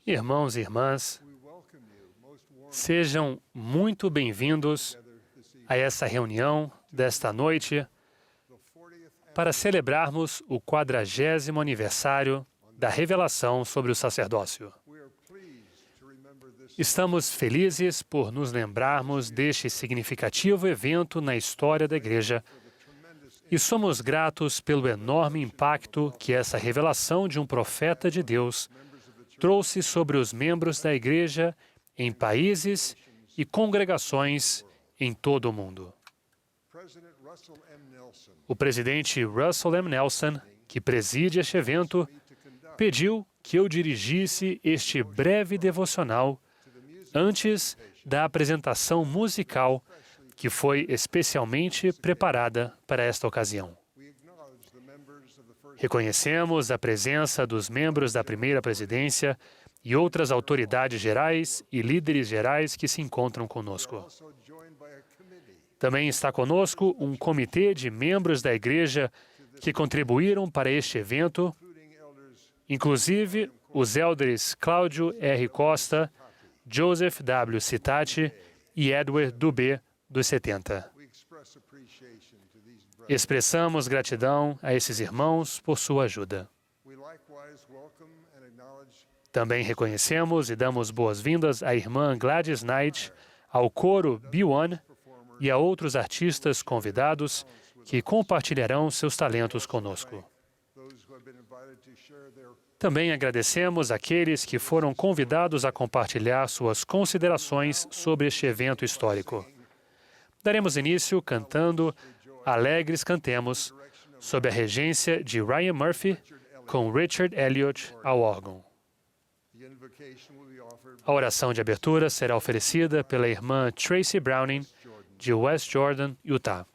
Irmãos e irmãs, sejam muito bem-vindos a essa reunião desta noite para celebrarmos o 40º aniversário da revelação sobre o sacerdócio. Estamos felizes por nos lembrarmos deste significativo evento na história da Igreja e somos gratos pelo enorme impacto que essa revelação de um profeta de Deus trouxe sobre os membros da Igreja em países e congregações em todo o mundo. O presidente Russell M. Nelson, que preside este evento, pediu que eu dirigisse este breve devocional antes da apresentação musical que foi especialmente preparada para esta ocasião. Reconhecemos a presença dos membros da primeira presidência e outras autoridades gerais e líderes gerais que se encontram conosco. Também está conosco um comitê de membros da Igreja que contribuíram para este evento, inclusive os élderes Cláudio R. Costa, Joseph W. Citati e Edward Dubé, dos 70. Expressamos gratidão a esses irmãos por sua ajuda. Também reconhecemos e damos boas-vindas à irmã Gladys Knight, ao coro B1 e a outros artistas convidados que compartilharão seus talentos conosco. Também agradecemos àqueles que foram convidados a compartilhar suas considerações sobre este evento histórico. Daremos início cantando Alegres Cantemos, sob a regência de Ryan Murphy, com Richard Elliott ao órgão. A oração de abertura será oferecida pela irmã Tracy Browning, de West Jordan, Utah.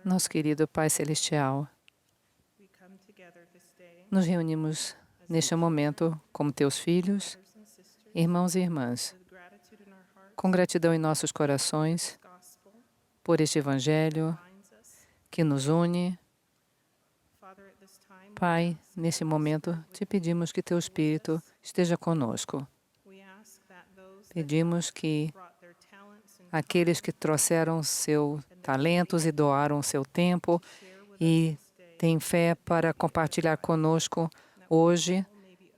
Nosso querido Pai Celestial, nos reunimos neste momento como teus filhos, irmãos e irmãs, com gratidão em nossos corações por este Evangelho que nos une. Pai, nesse momento, te pedimos que teu Espírito esteja conosco. Pedimos que aqueles que trouxeram seus talentos e doaram seu tempo e têm fé para compartilhar conosco hoje,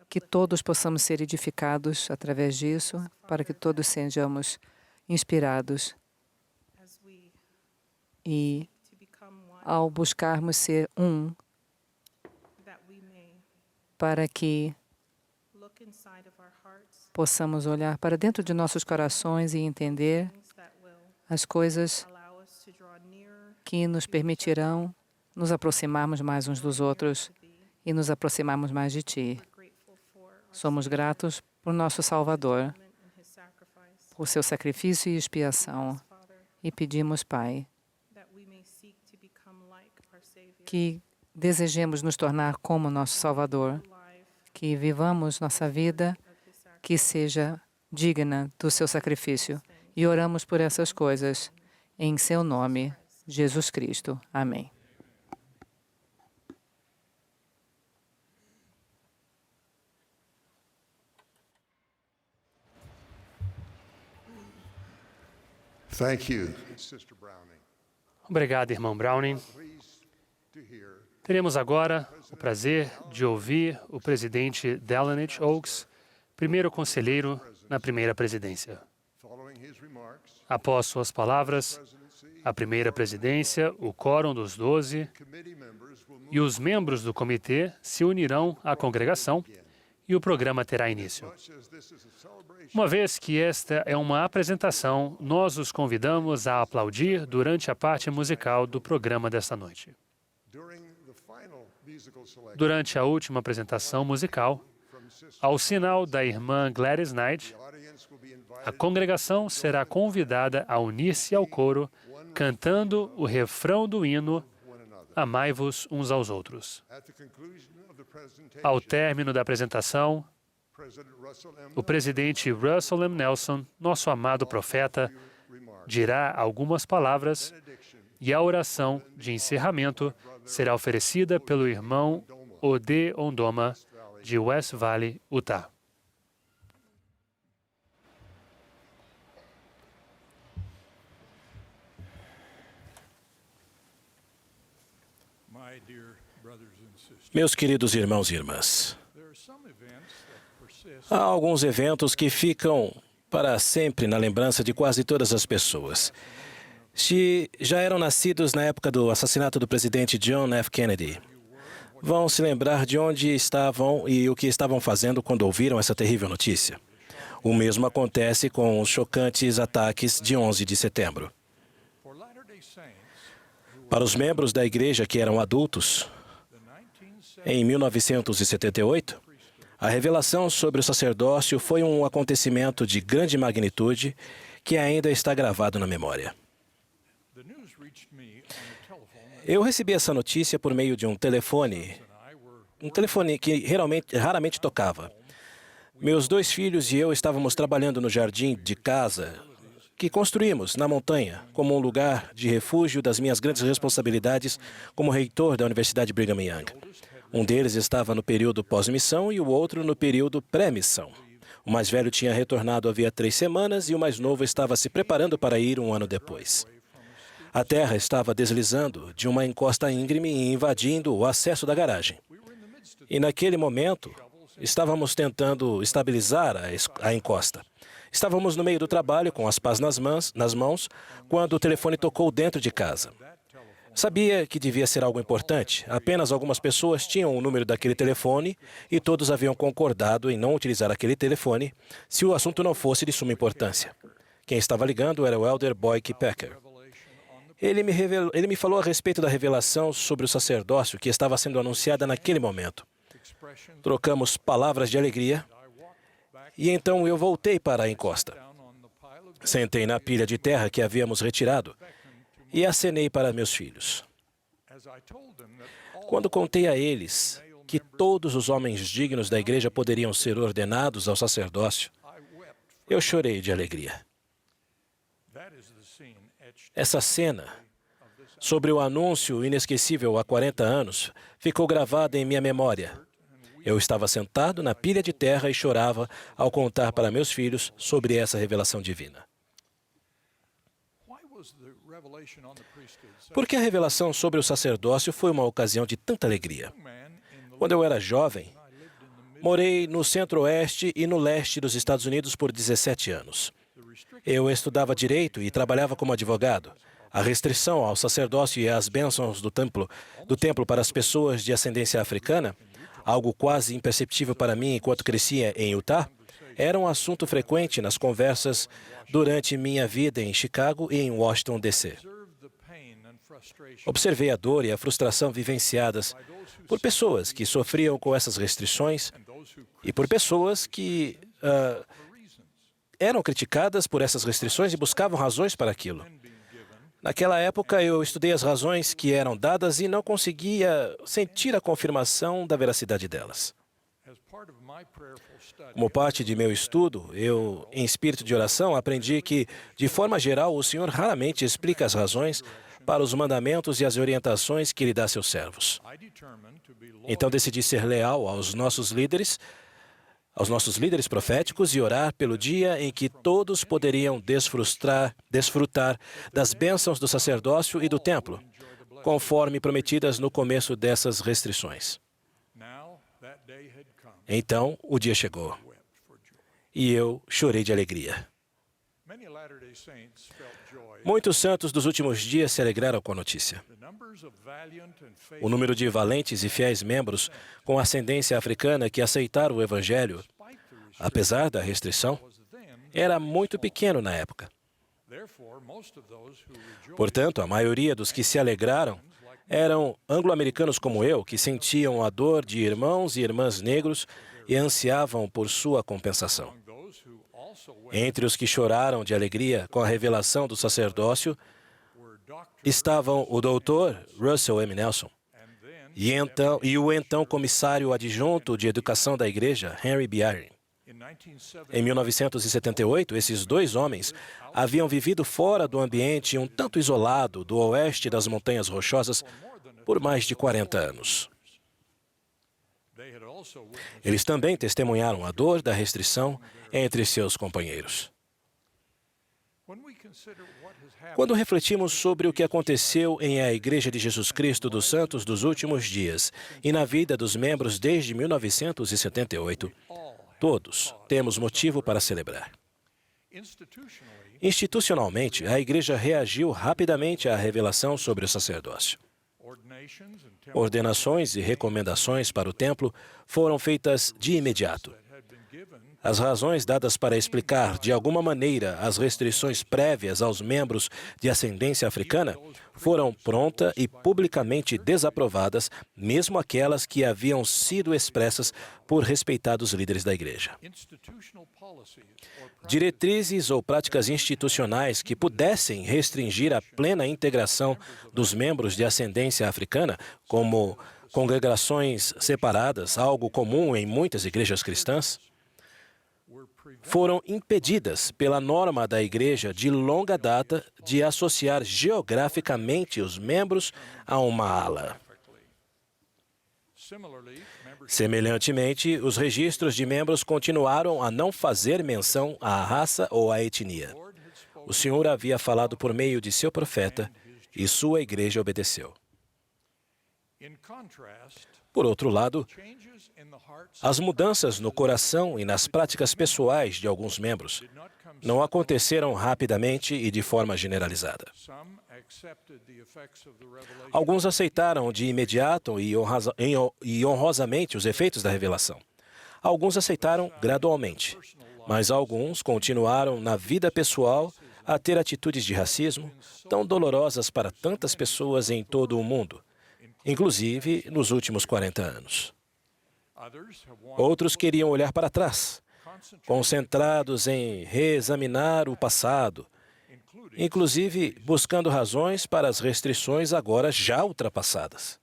que todos possamos ser edificados através disso, para que todos sejamos inspirados e, ao buscarmos ser um, para que possamos olhar para dentro de nossos corações e entender as coisas que nos permitirão nos aproximarmos mais uns dos outros e nos aproximarmos mais de Ti. Somos gratos por nosso Salvador, por seu sacrifício e expiação. E pedimos, Pai, que desejemos nos tornar como nosso Salvador, que vivamos nossa vida que seja digna do seu sacrifício. E oramos por essas coisas em seu nome, Jesus Cristo. Amém. Thank you, Sister Browning. Obrigado, irmão Browning. Teremos agora o prazer de ouvir o presidente Delaney Oaks, primeiro conselheiro na primeira presidência. Após suas palavras, a primeira presidência, o quórum dos 12 e os membros do comitê se unirão à congregação e o programa terá início. Uma vez que esta é uma apresentação, nós os convidamos a aplaudir durante a parte musical do programa desta noite. Durante a última apresentação musical, ao sinal da irmã Gladys Knight, a congregação será convidada a unir-se ao coro, cantando o refrão do hino Amai-vos uns aos outros. Ao término da apresentação, o presidente Russell M. Nelson, nosso amado profeta, dirá algumas palavras e a oração de encerramento será oferecida pelo irmão Ode Ondoma, de West Valley, Utah. Meus queridos irmãos e irmãs, há alguns eventos que ficam para sempre na lembrança de quase todas as pessoas. Se já eram nascidos na época do assassinato do presidente John F. Kennedy, vão se lembrar de onde estavam e o que estavam fazendo quando ouviram essa terrível notícia. O mesmo acontece com os chocantes ataques de 11 de setembro. Para os membros da igreja que eram adultos, em 1978, a revelação sobre o sacerdócio foi um acontecimento de grande magnitude que ainda está gravado na memória. Eu recebi essa notícia por meio de um telefone que raramente tocava. Meus 2 filhos e eu estávamos trabalhando no jardim de casa que construímos na montanha como um lugar de refúgio das minhas grandes responsabilidades como reitor da Universidade Brigham Young. Um deles estava no período pós-missão e o outro no período pré-missão. O mais velho tinha retornado havia 3 semanas e o mais novo estava se preparando para ir um ano depois. A terra estava deslizando de uma encosta íngreme e invadindo o acesso da garagem. E naquele momento, estávamos tentando estabilizar a encosta. Estávamos no meio do trabalho, com as pás nas mãos, quando o telefone tocou dentro de casa. Sabia que devia ser algo importante. Apenas algumas pessoas tinham o número daquele telefone e todos haviam concordado em não utilizar aquele telefone se o assunto não fosse de suma importância. Quem estava ligando era o Elder Boyke Packer. Ele me falou a respeito da revelação sobre o sacerdócio que estava sendo anunciada naquele momento. Trocamos palavras de alegria e então eu voltei para a encosta. Sentei na pilha de terra que havíamos retirado e acenei para meus filhos. Quando contei a eles que todos os homens dignos da igreja poderiam ser ordenados ao sacerdócio, eu chorei de alegria. Essa cena, sobre o anúncio inesquecível há 40 anos, ficou gravada em minha memória. Eu estava sentado na pilha de terra e chorava ao contar para meus filhos sobre essa revelação divina. Por que a revelação sobre o sacerdócio foi uma ocasião de tanta alegria? Quando eu era jovem, morei no centro-oeste e no leste dos Estados Unidos por 17 anos. Eu estudava direito e trabalhava como advogado. A restrição ao sacerdócio e às bênçãos do templo para as pessoas de ascendência africana, algo quase imperceptível para mim enquanto crescia em Utah, era um assunto frequente nas conversas durante minha vida em Chicago e em Washington, D.C. Observei a dor e a frustração vivenciadas por pessoas que sofriam com essas restrições e por pessoas que eram criticadas por essas restrições e buscavam razões para aquilo. Naquela época, eu estudei as razões que eram dadas e não conseguia sentir a confirmação da veracidade delas. Como parte de meu estudo, eu, em espírito de oração, aprendi que, de forma geral, o Senhor raramente explica as razões para os mandamentos e as orientações que Ele dá a seus servos. Então, decidi ser leal aos nossos líderes proféticos e orar pelo dia em que todos poderiam desfrutar das bênçãos do sacerdócio e do templo, conforme prometidas no começo dessas restrições. Então, o dia chegou, e eu chorei de alegria. Muitos santos dos últimos dias se alegraram com a notícia. O número de valentes e fiéis membros com ascendência africana que aceitaram o Evangelho, apesar da restrição, era muito pequeno na época. Portanto, a maioria dos que se alegraram eram anglo-americanos como eu, que sentiam a dor de irmãos e irmãs negros e ansiavam por sua compensação. Entre os que choraram de alegria com a revelação do sacerdócio estavam o Dr. Russell M. Nelson e o então comissário adjunto de educação da igreja, Henry B. Eyring. Em 1978, esses dois homens haviam vivido fora do ambiente um tanto isolado do oeste das Montanhas Rochosas por mais de 40 anos. Eles também testemunharam a dor da restrição entre seus companheiros. Quando refletimos sobre o que aconteceu em a Igreja de Jesus Cristo dos Santos dos Últimos Dias e na vida dos membros desde 1978, todos temos motivo para celebrar. Institucionalmente, a Igreja reagiu rapidamente à revelação sobre o sacerdócio. Ordenações e recomendações para o templo foram feitas de imediato. As razões dadas para explicar, de alguma maneira, as restrições prévias aos membros de ascendência africana foram pronta e publicamente desaprovadas, mesmo aquelas que haviam sido expressas por respeitados líderes da igreja. Diretrizes ou práticas institucionais que pudessem restringir a plena integração dos membros de ascendência africana, como congregações separadas, algo comum em muitas igrejas cristãs, foram impedidas pela norma da igreja de longa data de associar geograficamente os membros a uma ala. Semelhantemente, os registros de membros continuaram a não fazer menção à raça ou à etnia. O Senhor havia falado por meio de seu profeta e sua igreja obedeceu. Por outro lado, as mudanças no coração e nas práticas pessoais de alguns membros não aconteceram rapidamente e de forma generalizada. Alguns aceitaram de imediato e honrosamente os efeitos da revelação. Alguns aceitaram gradualmente, mas alguns continuaram na vida pessoal a ter atitudes de racismo tão dolorosas para tantas pessoas em todo o mundo, inclusive nos últimos 40 anos. Outros queriam olhar para trás, concentrados em reexaminar o passado, inclusive buscando razões para as restrições agora já ultrapassadas.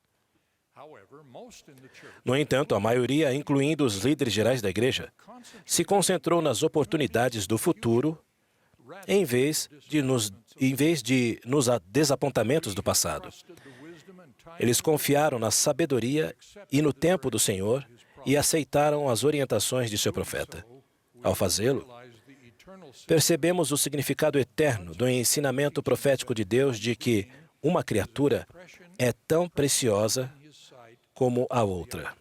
No entanto, a maioria, incluindo os líderes gerais da igreja, se concentrou nas oportunidades do futuro em vez de nos desapontamentos do passado. Eles confiaram na sabedoria e no tempo do Senhor e aceitaram as orientações de seu profeta. Ao fazê-lo, percebemos o significado eterno do ensinamento profético de Deus de que uma criatura é tão preciosa como a outra.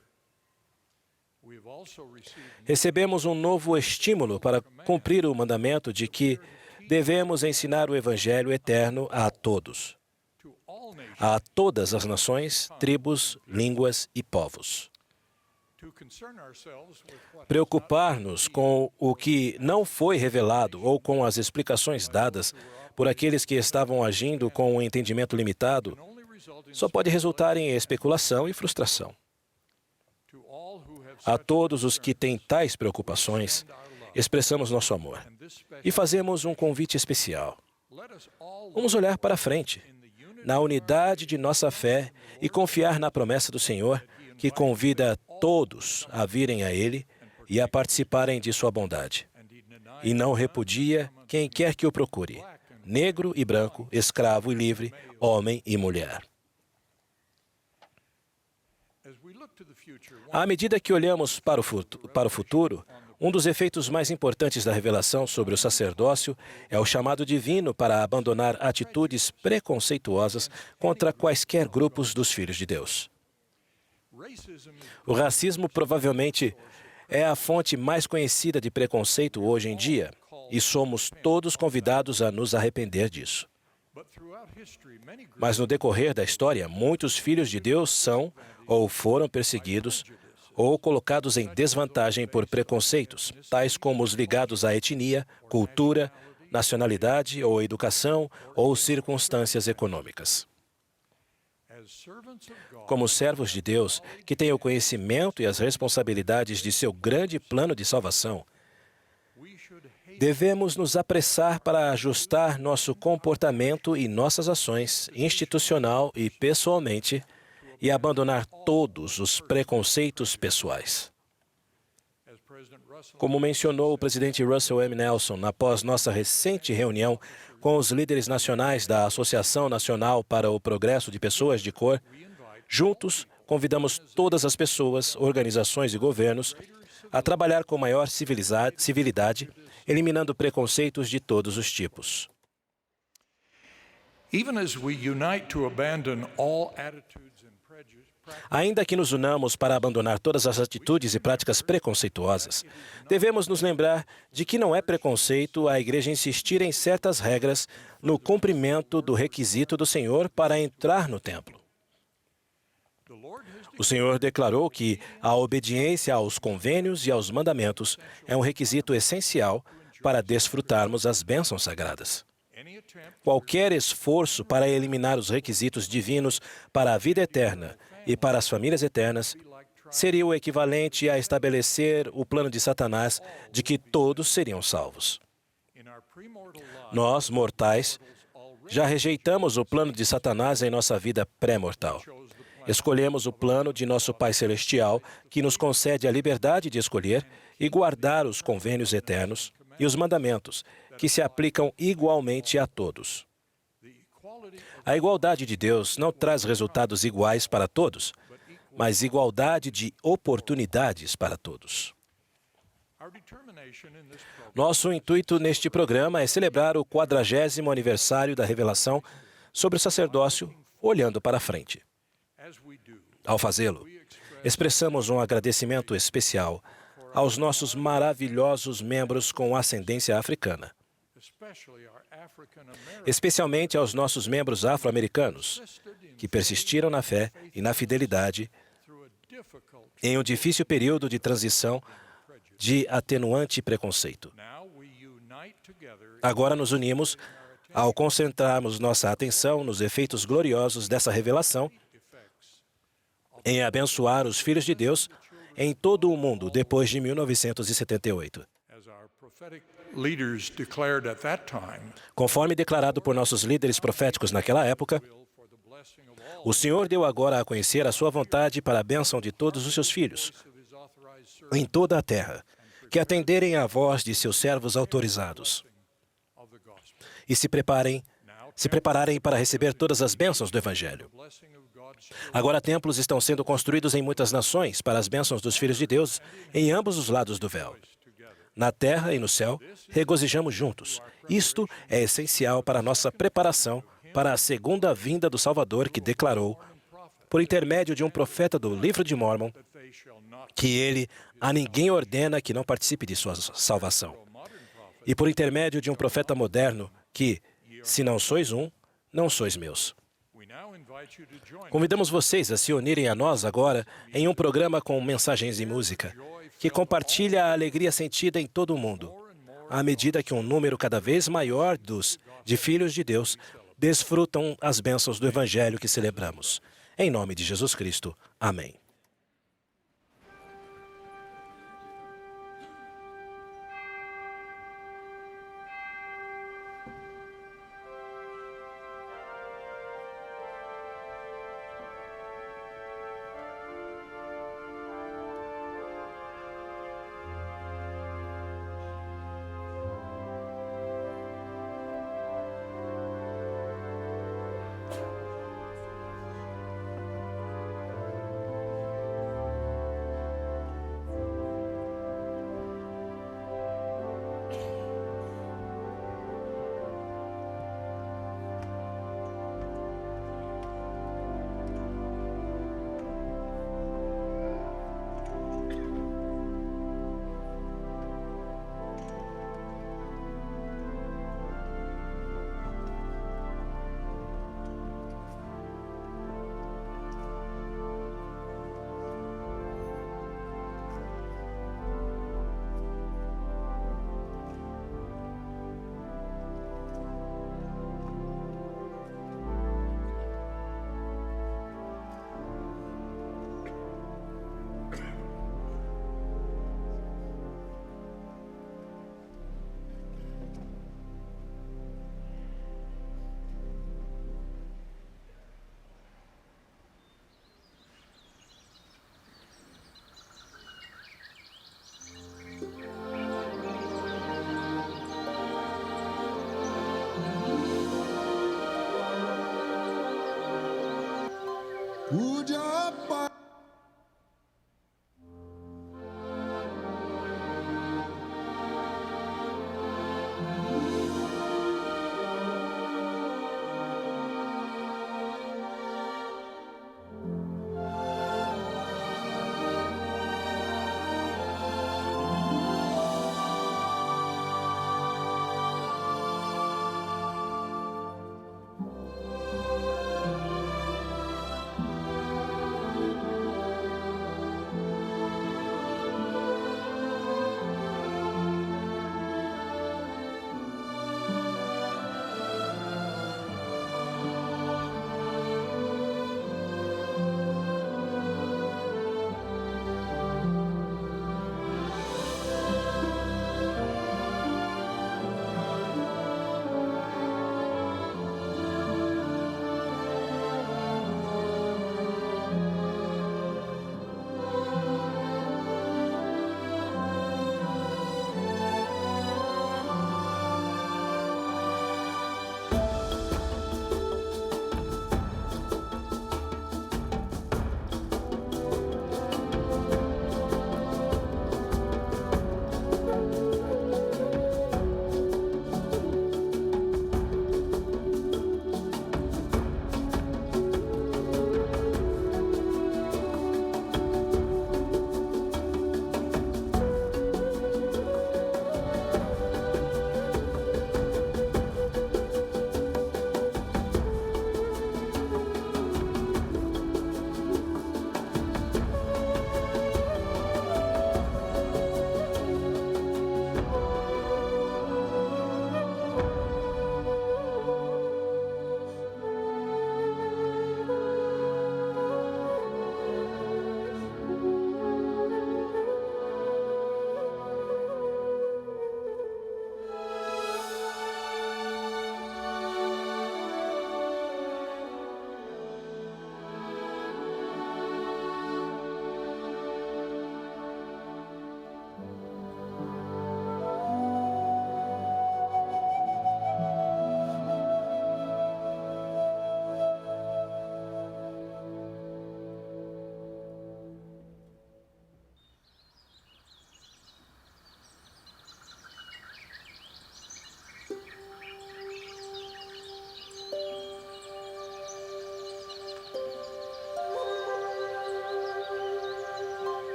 Recebemos um novo estímulo para cumprir o mandamento de que devemos ensinar o Evangelho eterno a todos, a todas as nações, tribos, línguas e povos. Preocupar-nos com o que não foi revelado ou com as explicações dadas por aqueles que estavam agindo com um entendimento limitado só pode resultar em especulação e frustração. A todos os que têm tais preocupações, expressamos nosso amor e fazemos um convite especial. Vamos olhar para frente, na unidade de nossa fé e confiar na promessa do Senhor, que convida todos a virem a Ele e a participarem de sua bondade. E não repudia quem quer que o procure, negro e branco, escravo e livre, homem e mulher. À medida que olhamos para o futuro, um dos efeitos mais importantes da revelação sobre o sacerdócio é o chamado divino para abandonar atitudes preconceituosas contra quaisquer grupos dos filhos de Deus. O racismo provavelmente é a fonte mais conhecida de preconceito hoje em dia, e somos todos convidados a nos arrepender disso. Mas no decorrer da história, muitos filhos de Deus são ou foram perseguidos ou colocados em desvantagem por preconceitos, tais como os ligados à etnia, cultura, nacionalidade ou educação ou circunstâncias econômicas. Como servos de Deus, que têm o conhecimento e as responsabilidades de seu grande plano de salvação, devemos nos apressar para ajustar nosso comportamento e nossas ações, institucional e pessoalmente, e abandonar todos os preconceitos pessoais. Como mencionou o presidente Russell M. Nelson após nossa recente reunião com os líderes nacionais da Associação Nacional para o Progresso de Pessoas de Cor, juntos convidamos todas as pessoas, organizações e governos a trabalhar com maior civilidade, eliminando preconceitos de todos os tipos. Ainda que nos unamos para abandonar todas as atitudes e práticas preconceituosas, devemos nos lembrar de que não é preconceito a igreja insistir em certas regras no cumprimento do requisito do Senhor para entrar no templo. O Senhor declarou que a obediência aos convênios e aos mandamentos é um requisito essencial para desfrutarmos as bênçãos sagradas. Qualquer esforço para eliminar os requisitos divinos para a vida eterna e para as famílias eternas seria o equivalente a estabelecer o plano de Satanás de que todos seriam salvos. Nós, mortais, já rejeitamos o plano de Satanás em nossa vida pré-mortal. Escolhemos o plano de nosso Pai Celestial, que nos concede a liberdade de escolher e guardar os convênios eternos e os mandamentos, que se aplicam igualmente a todos. A igualdade de Deus não traz resultados iguais para todos, mas igualdade de oportunidades para todos. Nosso intuito neste programa é celebrar o 40º aniversário da revelação sobre o sacerdócio, olhando para frente. Ao fazê-lo, expressamos um agradecimento especial aos nossos maravilhosos membros com ascendência africana, especialmente aos nossos membros afro-americanos, que persistiram na fé e na fidelidade em um difícil período de transição de atenuante preconceito. Agora nos unimos ao concentrarmos nossa atenção nos efeitos gloriosos dessa revelação em abençoar os filhos de Deus em todo o mundo depois de 1978. leaders declared at that time, Conforme declarado por nossos líderes proféticos naquela época, o Senhor deu agora a conhecer a sua vontade para a bênção de todos os seus filhos, em toda a terra, que atenderem à voz de seus servos autorizados e se prepararem para receber todas as bênçãos do Evangelho. Agora templos estão sendo construídos em muitas nações para as bênçãos dos filhos de Deus em ambos os lados do véu. Na terra e no céu, regozijamos juntos. Isto é essencial para a nossa preparação para a segunda vinda do Salvador, que declarou, por intermédio de um profeta do livro de Mórmon, que ele a ninguém ordena que não participe de sua salvação. E por intermédio de um profeta moderno que, se não sois um, não sois meus. Convidamos vocês a se unirem a nós agora em um programa com mensagens e música, que compartilha a alegria sentida em todo o mundo, à medida que um número cada vez maior de filhos de Deus desfrutam as bênçãos do Evangelho que celebramos. Em nome de Jesus Cristo. Amém.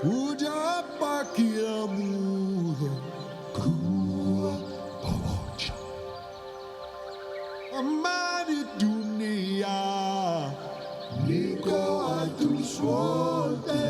Puja pakiamu kuwa pamoja. Amani dunia niko atuswote.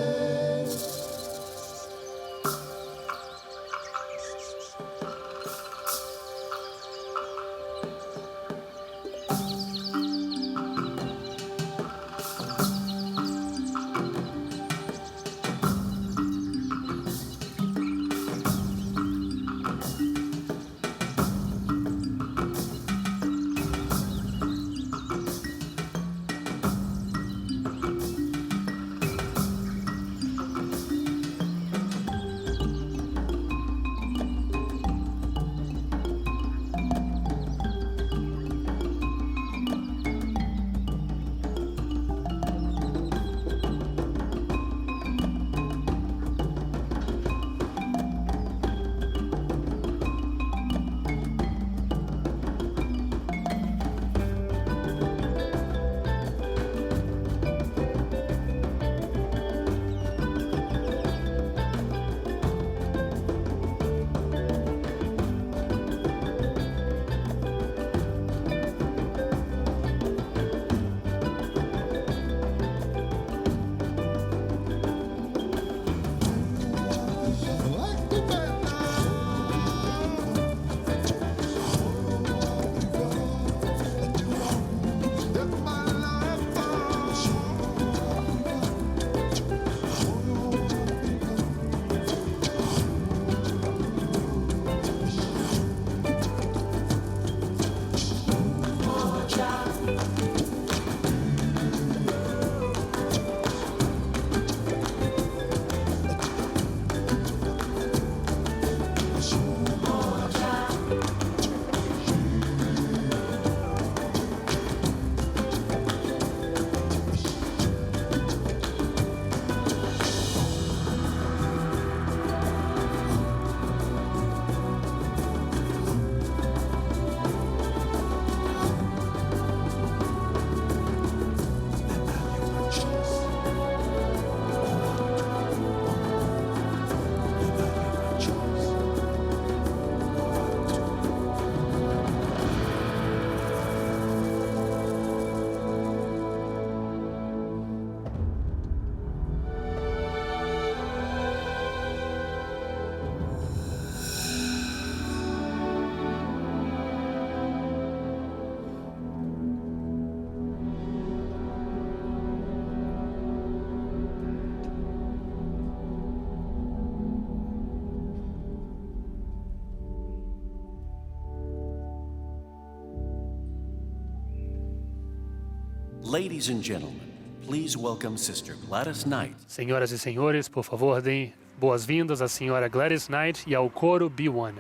Ladies and gentlemen, please welcome Sister Gladys Knight. Senhoras e senhores, por favor, deem boas-vindas à senhora Gladys Knight e ao coro B1.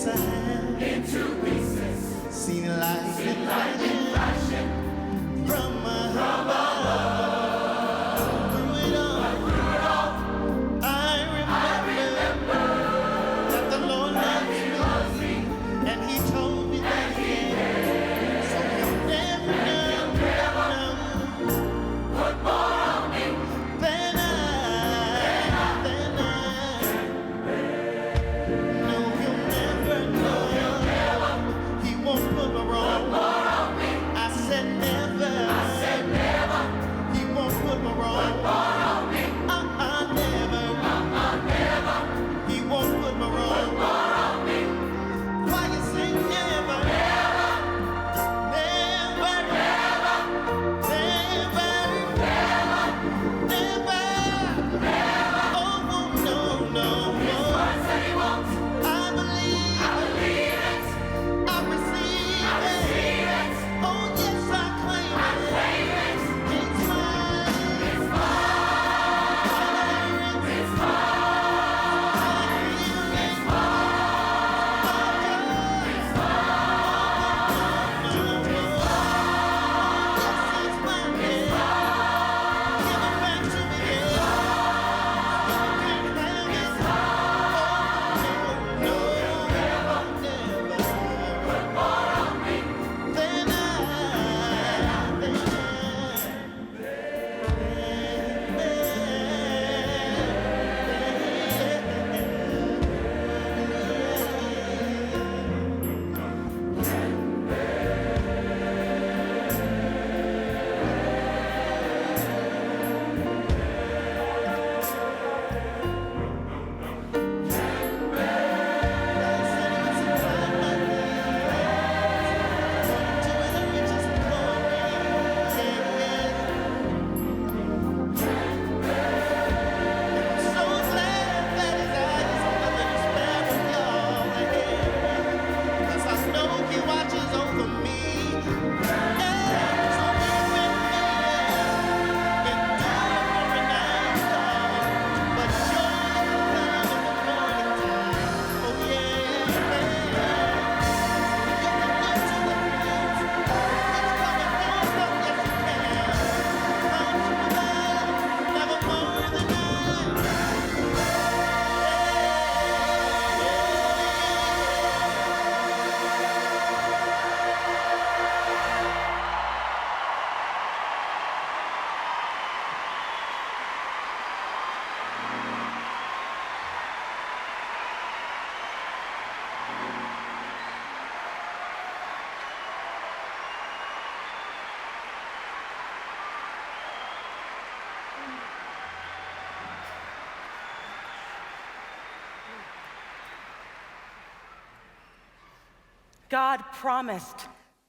yes, I have. Seen lightning flashing from my heart. Through it all, I remember that the Lord loves me, and He told me that He cared. So He'll never put more on me than I. No, He'll never. He won't put more on me. I said never. He won't put more on me. Never. He won't put more on me. Why you say never? Never. Oh, no. I believe it. I receive it. Oh, yes, I claim it. It's mine. It's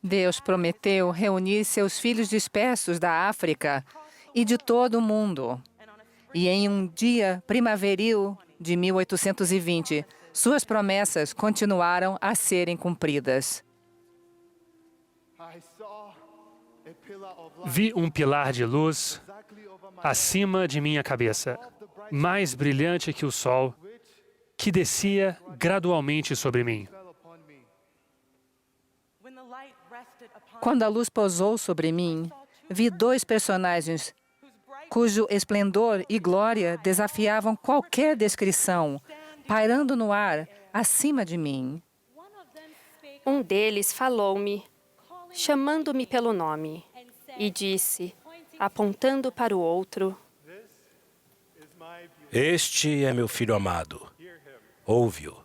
Deus prometeu reunir seus filhos dispersos da África e de todo o mundo. E em um dia primaveril de 1820, suas promessas continuaram a serem cumpridas. Vi um pilar de luz acima de minha cabeça, mais brilhante que o sol, que descia gradualmente sobre mim. Quando a luz pousou sobre mim, vi dois personagens cujo esplendor e glória desafiavam qualquer descrição, pairando no ar acima de mim. Um deles falou-me, chamando-me pelo nome, e disse, apontando para o outro, Este é meu filho amado. Ouve-o.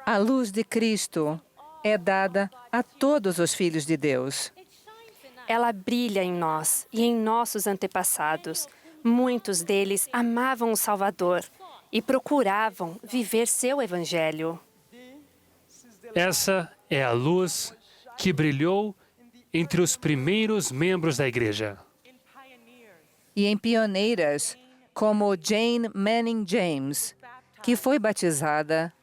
A luz de Cristo é dada a todos os filhos de Deus. ela brilha em nós e em nossos antepassados. Muitos deles amavam o Salvador e procuravam viver seu evangelho. Essa é a luz que brilhou entre os primeiros membros da igreja. E em pioneiras como Jane Manning James, que foi batizada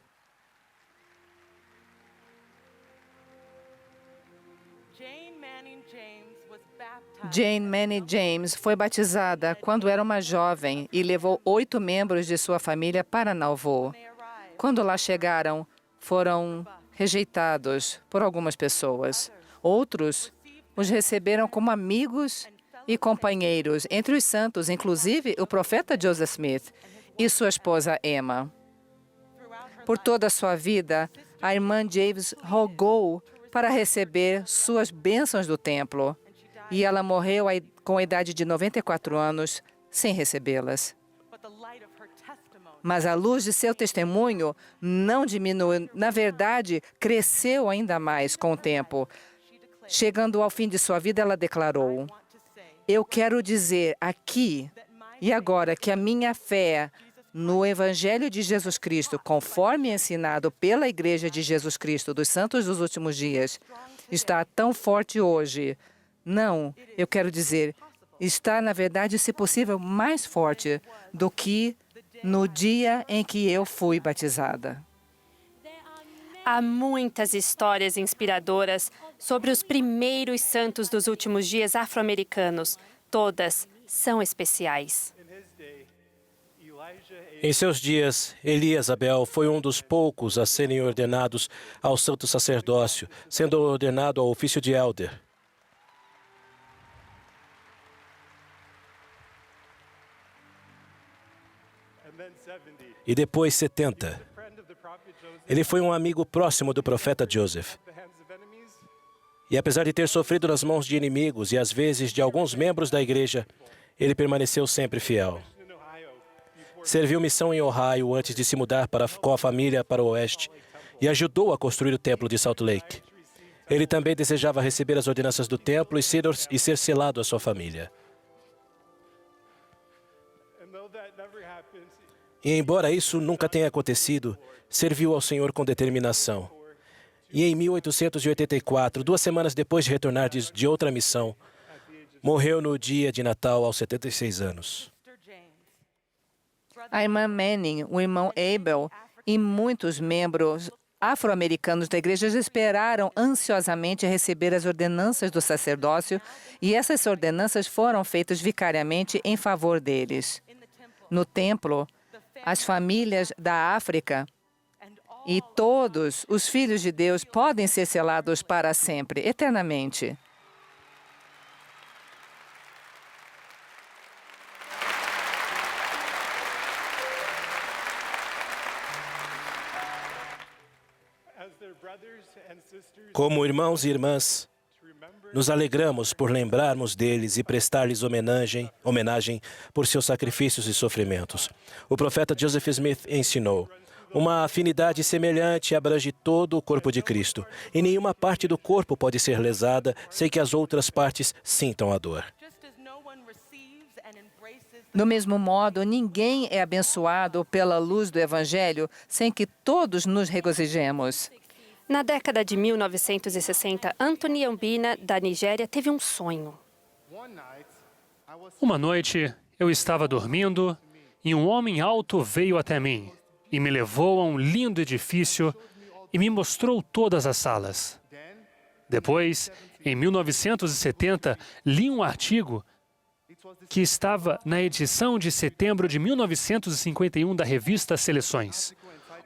quando era uma jovem e levou 8 membros de sua família para Nauvoo. quando lá chegaram, foram rejeitados por algumas pessoas. Outros os receberam como amigos e companheiros, entre os santos, inclusive o profeta Joseph Smith e sua esposa Emma. Por toda a sua vida, a irmã James rogou para receber suas bênçãos do templo, e ela morreu com a idade de 94 anos sem recebê-las. Mas a luz de seu testemunho não diminuiu, na verdade, cresceu ainda mais com o tempo. Chegando ao fim de sua vida, ela declarou: "Eu quero dizer aqui e agora que a minha fé no Evangelho de Jesus Cristo, conforme ensinado pela Igreja de Jesus Cristo dos Santos dos Últimos Dias, está tão forte hoje. Não, eu quero dizer, está, na verdade, se possível, mais forte do que no dia em que eu fui batizada." Há muitas histórias inspiradoras sobre os primeiros santos dos últimos dias afro-americanos. Todas são especiais. Em seus dias, Elias Abel foi um dos poucos a serem ordenados ao santo sacerdócio, sendo ordenado ao ofício de elder. E depois 70. Ele foi um amigo próximo do profeta Joseph. E apesar de ter sofrido nas mãos de inimigos e às vezes de alguns membros da igreja, ele permaneceu sempre fiel. Serviu missão em Ohio antes de se mudar com a família para o oeste e ajudou a construir o templo de Salt Lake. Ele também desejava receber as ordenanças do templo e ser selado à sua família. E embora isso nunca tenha acontecido, serviu ao Senhor com determinação. E em 1884, 2 semanas depois de retornar de outra missão, morreu no dia de Natal aos 76 anos. A irmã Manning, o irmão Abel e muitos membros afro-americanos da igreja esperaram ansiosamente receber as ordenanças do sacerdócio, e essas ordenanças foram feitas vicariamente em favor deles. No templo, as famílias da África e todos os filhos de Deus podem ser selados para sempre, eternamente. Como irmãos e irmãs, nos alegramos por lembrarmos deles e prestar-lhes homenagem por seus sacrifícios e sofrimentos. O profeta Joseph Smith ensinou: uma afinidade semelhante abrange todo o corpo de Cristo, e nenhuma parte do corpo pode ser lesada sem que as outras partes sintam a dor. Do mesmo modo, ninguém é abençoado pela luz do Evangelho sem que todos nos regozijemos. Na década de 1960, Anthony Ambina, da Nigéria, teve um sonho. Uma noite, eu estava dormindo e um homem alto veio até mim e me levou a um lindo edifício e me mostrou todas as salas. Depois, em 1970, li um artigo que estava na edição de setembro de 1951 da revista Seleções.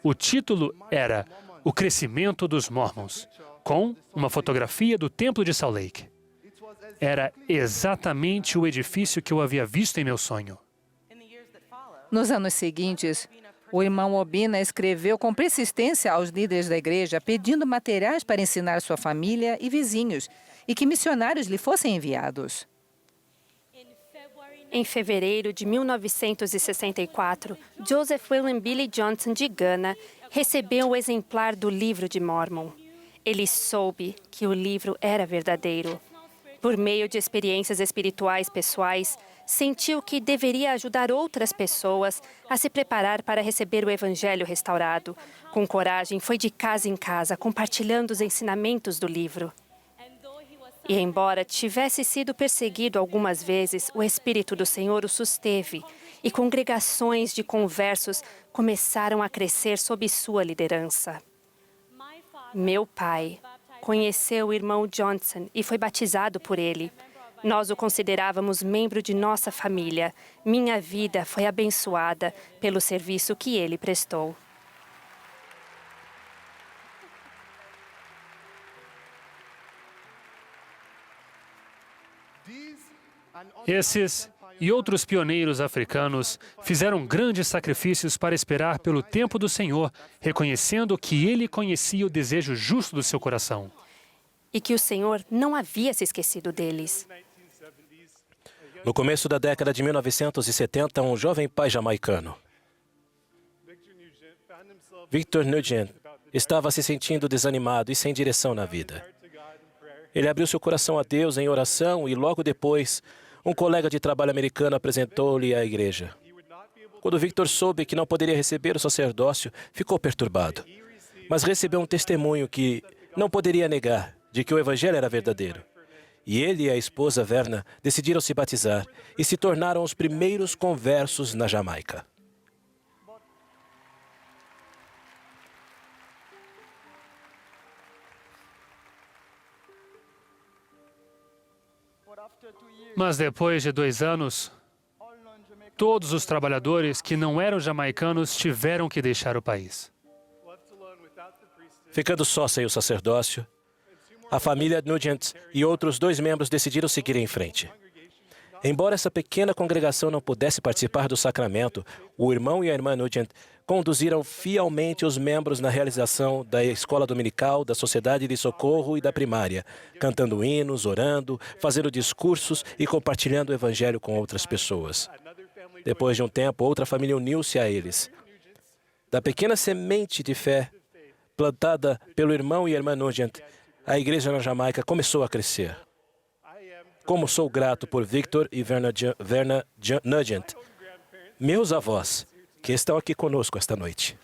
O título era O Crescimento dos Mormons, com uma fotografia do Templo de Salt Lake. Era exatamente o edifício que eu havia visto em meu sonho. Nos anos seguintes, o irmão Obina escreveu com persistência aos líderes da igreja, pedindo materiais para ensinar sua família e vizinhos, e que missionários lhe fossem enviados. Em fevereiro de 1964, Joseph William Billy Johnson, de Gana, recebeu o exemplar do Livro de Mormon. Ele soube que o livro era verdadeiro. Por meio de experiências espirituais pessoais, sentiu que deveria ajudar outras pessoas a se preparar para receber o Evangelho restaurado. Com coragem, foi de casa em casa, compartilhando os ensinamentos do livro. E embora tivesse sido perseguido algumas vezes, o Espírito do Senhor o susteve, e congregações de conversos começaram a crescer sob sua liderança. Meu pai conheceu o irmão Johnson e foi batizado por ele. Nós o considerávamos membro de nossa família. Minha vida foi abençoada pelo serviço que ele prestou. Esses e outros pioneiros africanos fizeram grandes sacrifícios para esperar pelo tempo do Senhor, reconhecendo que Ele conhecia o desejo justo do seu coração. E que o Senhor não havia se esquecido deles. No começo da década de 1970, um jovem pai jamaicano, Victor Nugent, estava se sentindo desanimado e sem direção na vida. Ele abriu seu coração a Deus em oração e logo depois, um colega de trabalho americano apresentou-lhe a igreja. Quando Victor soube que não poderia receber o sacerdócio, ficou perturbado. Mas recebeu um testemunho que não poderia negar, de que o evangelho era verdadeiro. E ele e a esposa Verna decidiram se batizar e se tornaram os primeiros conversos na Jamaica. Mas depois de 2 anos, todos os trabalhadores que não eram jamaicanos tiveram que deixar o país. Ficando só sem o sacerdócio, a família Nugent e outros 2 membros decidiram seguir em frente. Embora essa pequena congregação não pudesse participar do sacramento, o irmão e a irmã Nugent conduziram fielmente os membros na realização da escola dominical, da sociedade de socorro e da primária, cantando hinos, orando, fazendo discursos e compartilhando o evangelho com outras pessoas. Depois de um tempo, outra família uniu-se a eles. Da pequena semente de fé plantada pelo irmão e a irmã Nugent, a igreja na Jamaica começou a crescer. Como sou grato por Victor e Verna Nugent, meus avós, que estão aqui conosco esta noite.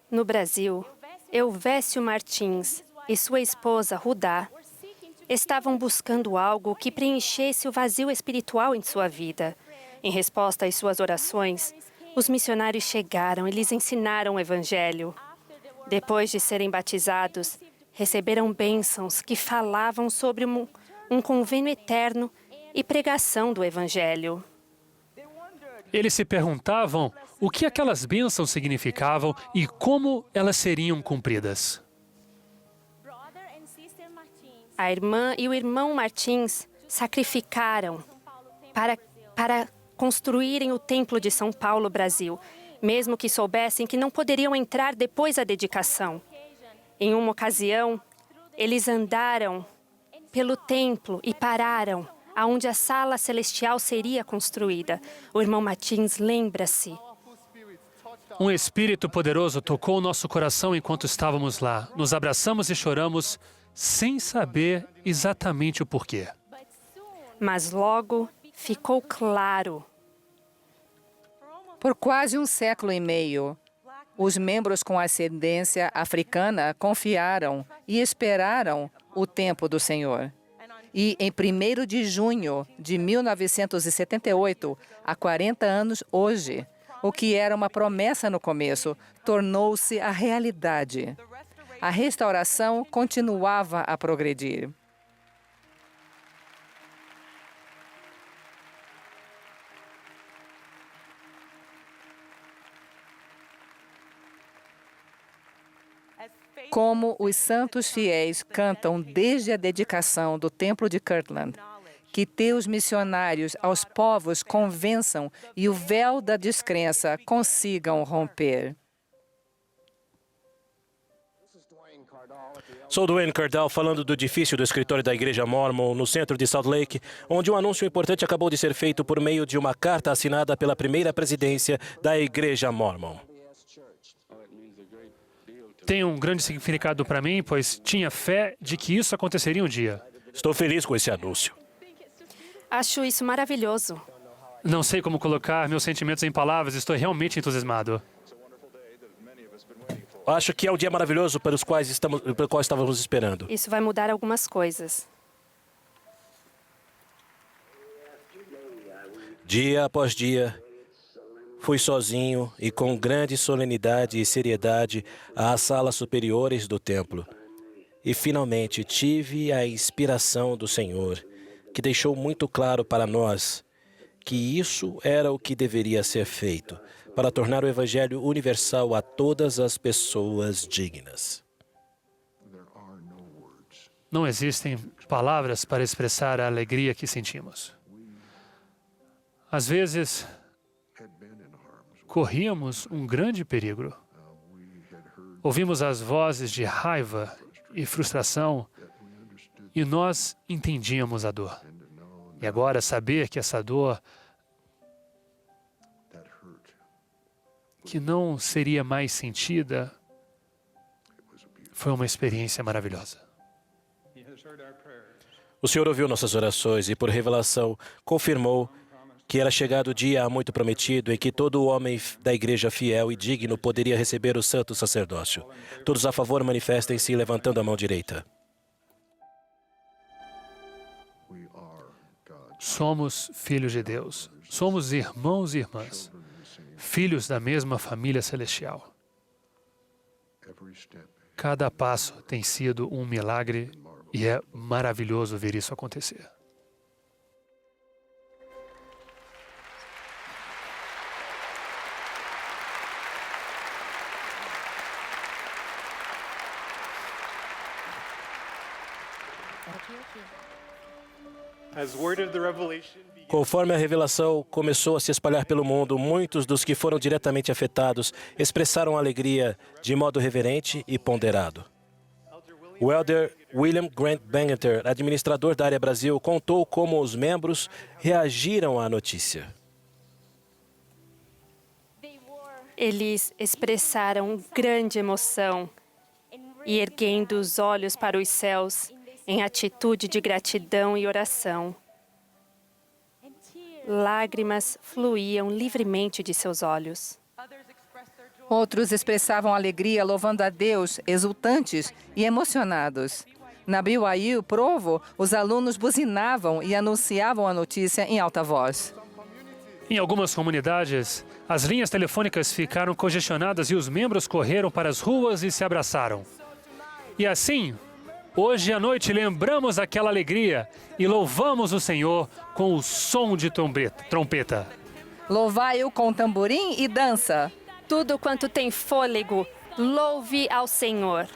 No Brasil, Elvésio Martins e sua esposa Rudá estavam buscando algo que preenchesse o vazio espiritual em sua vida. Em resposta às suas orações, os missionários chegaram e lhes ensinaram o Evangelho. Depois de serem batizados, receberam bênçãos que falavam sobre um convênio eterno e pregação do Evangelho. Eles se perguntavam o que aquelas bênçãos significavam e como elas seriam cumpridas. A irmã e o irmão Martins sacrificaram para construírem o Templo de São Paulo, Brasil, mesmo que soubessem que não poderiam entrar depois da dedicação. Em uma ocasião, eles andaram pelo templo e pararam aonde a sala celestial seria construída. O irmão Martins lembra-se. Um espírito poderoso tocou o nosso coração enquanto estávamos lá. Nos abraçamos e choramos sem saber exatamente o porquê. Mas logo ficou claro. Por quase 1 século e meio, os membros com ascendência africana confiaram e esperaram o tempo do Senhor. E em 1º de junho de 1978, há 40 anos hoje, o que era uma promessa no começo, tornou-se a realidade. A restauração continuava a progredir. Como os santos fiéis cantam desde a dedicação do Templo de Kirtland, que teus missionários aos povos convençam e o véu da descrença consigam romper. Sou Dwayne Cardall, falando do edifício do escritório da Igreja Mormon, no centro de Salt Lake, onde um anúncio importante acabou de ser feito por meio de uma carta assinada pela primeira presidência da Igreja Mormon. Tem um grande significado para mim, pois tinha fé de que isso aconteceria um dia. Estou feliz com esse anúncio. Acho isso maravilhoso. Não sei como colocar meus sentimentos em palavras, estou realmente entusiasmado. Acho que é um dia maravilhoso pelo qual estávamos esperando. Isso vai mudar algumas coisas. Dia após dia, fui sozinho e com grande solenidade e seriedade às salas superiores do templo. E finalmente tive a inspiração do Senhor que deixou muito claro para nós que isso era o que deveria ser feito para tornar o Evangelho universal a todas as pessoas dignas. Não existem palavras para expressar a alegria que sentimos. Às vezes, corríamos um grande perigo. Ouvimos as vozes de raiva e frustração e nós entendíamos a dor. E agora saber que essa dor que não seria mais sentida foi uma experiência maravilhosa. O Senhor ouviu nossas orações e, por revelação, confirmou que era chegado o dia há muito prometido em que todo homem da igreja fiel e digno poderia receber o santo sacerdócio. Todos a favor manifestem-se levantando a mão direita. Somos filhos de Deus. Somos irmãos e irmãs, filhos da mesma família celestial. Cada passo tem sido um milagre e é maravilhoso ver isso acontecer. Conforme a revelação começou a se espalhar pelo mundo, muitos dos que foram diretamente afetados expressaram alegria de modo reverente e ponderado. O elder William Grant Bangerter, administrador da área Brasil, contou como os membros reagiram à notícia. Eles expressaram grande emoção e, erguendo os olhos para os céus, em atitude de gratidão e oração, lágrimas fluíam livremente de seus olhos. Outros expressavam alegria louvando a Deus, exultantes e emocionados. Na BYU Provo, os alunos buzinavam e anunciavam a notícia em alta voz. Em algumas comunidades, as linhas telefônicas ficaram congestionadas e os membros correram para as ruas e se abraçaram. E assim, hoje à noite lembramos aquela alegria e louvamos o Senhor com o som de trompeta. Louvai-o com tamborim e dança. Tudo quanto tem fôlego, louve ao Senhor.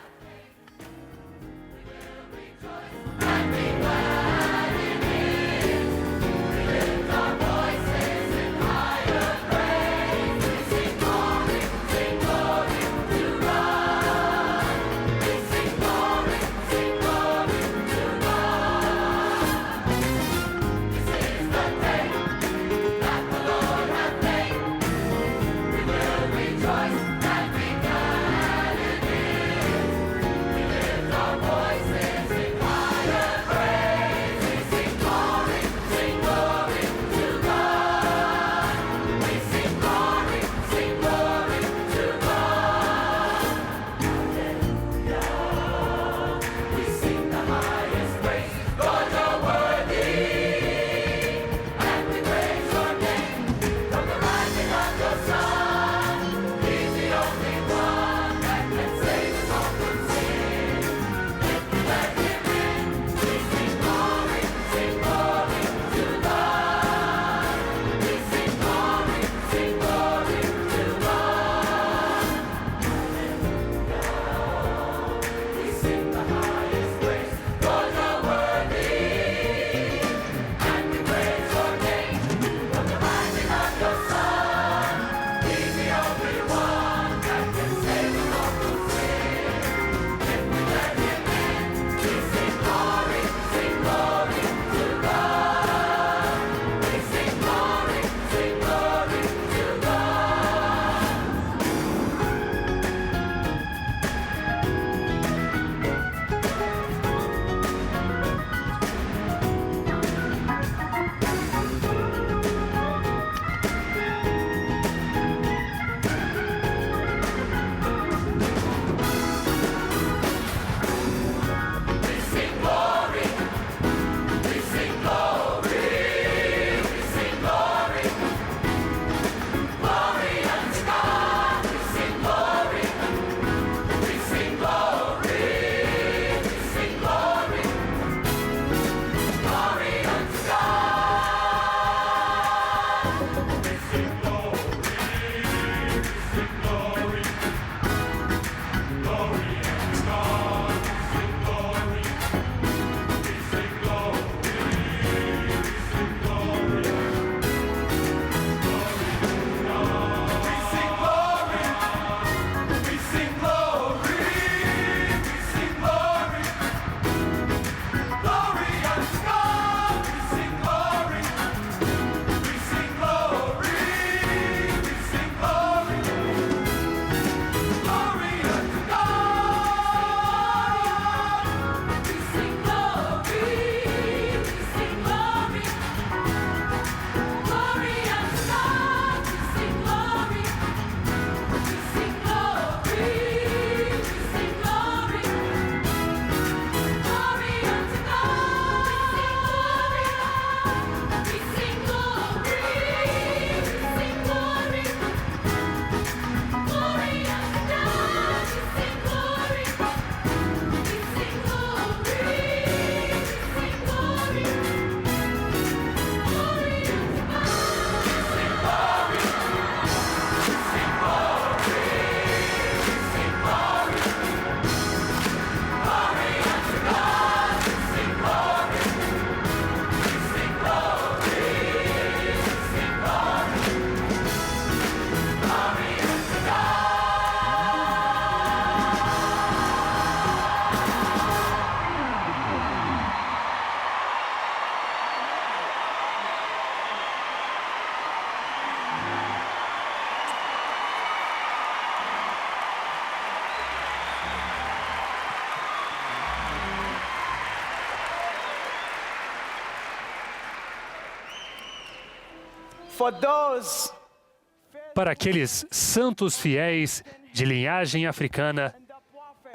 para aqueles santos fiéis de linhagem africana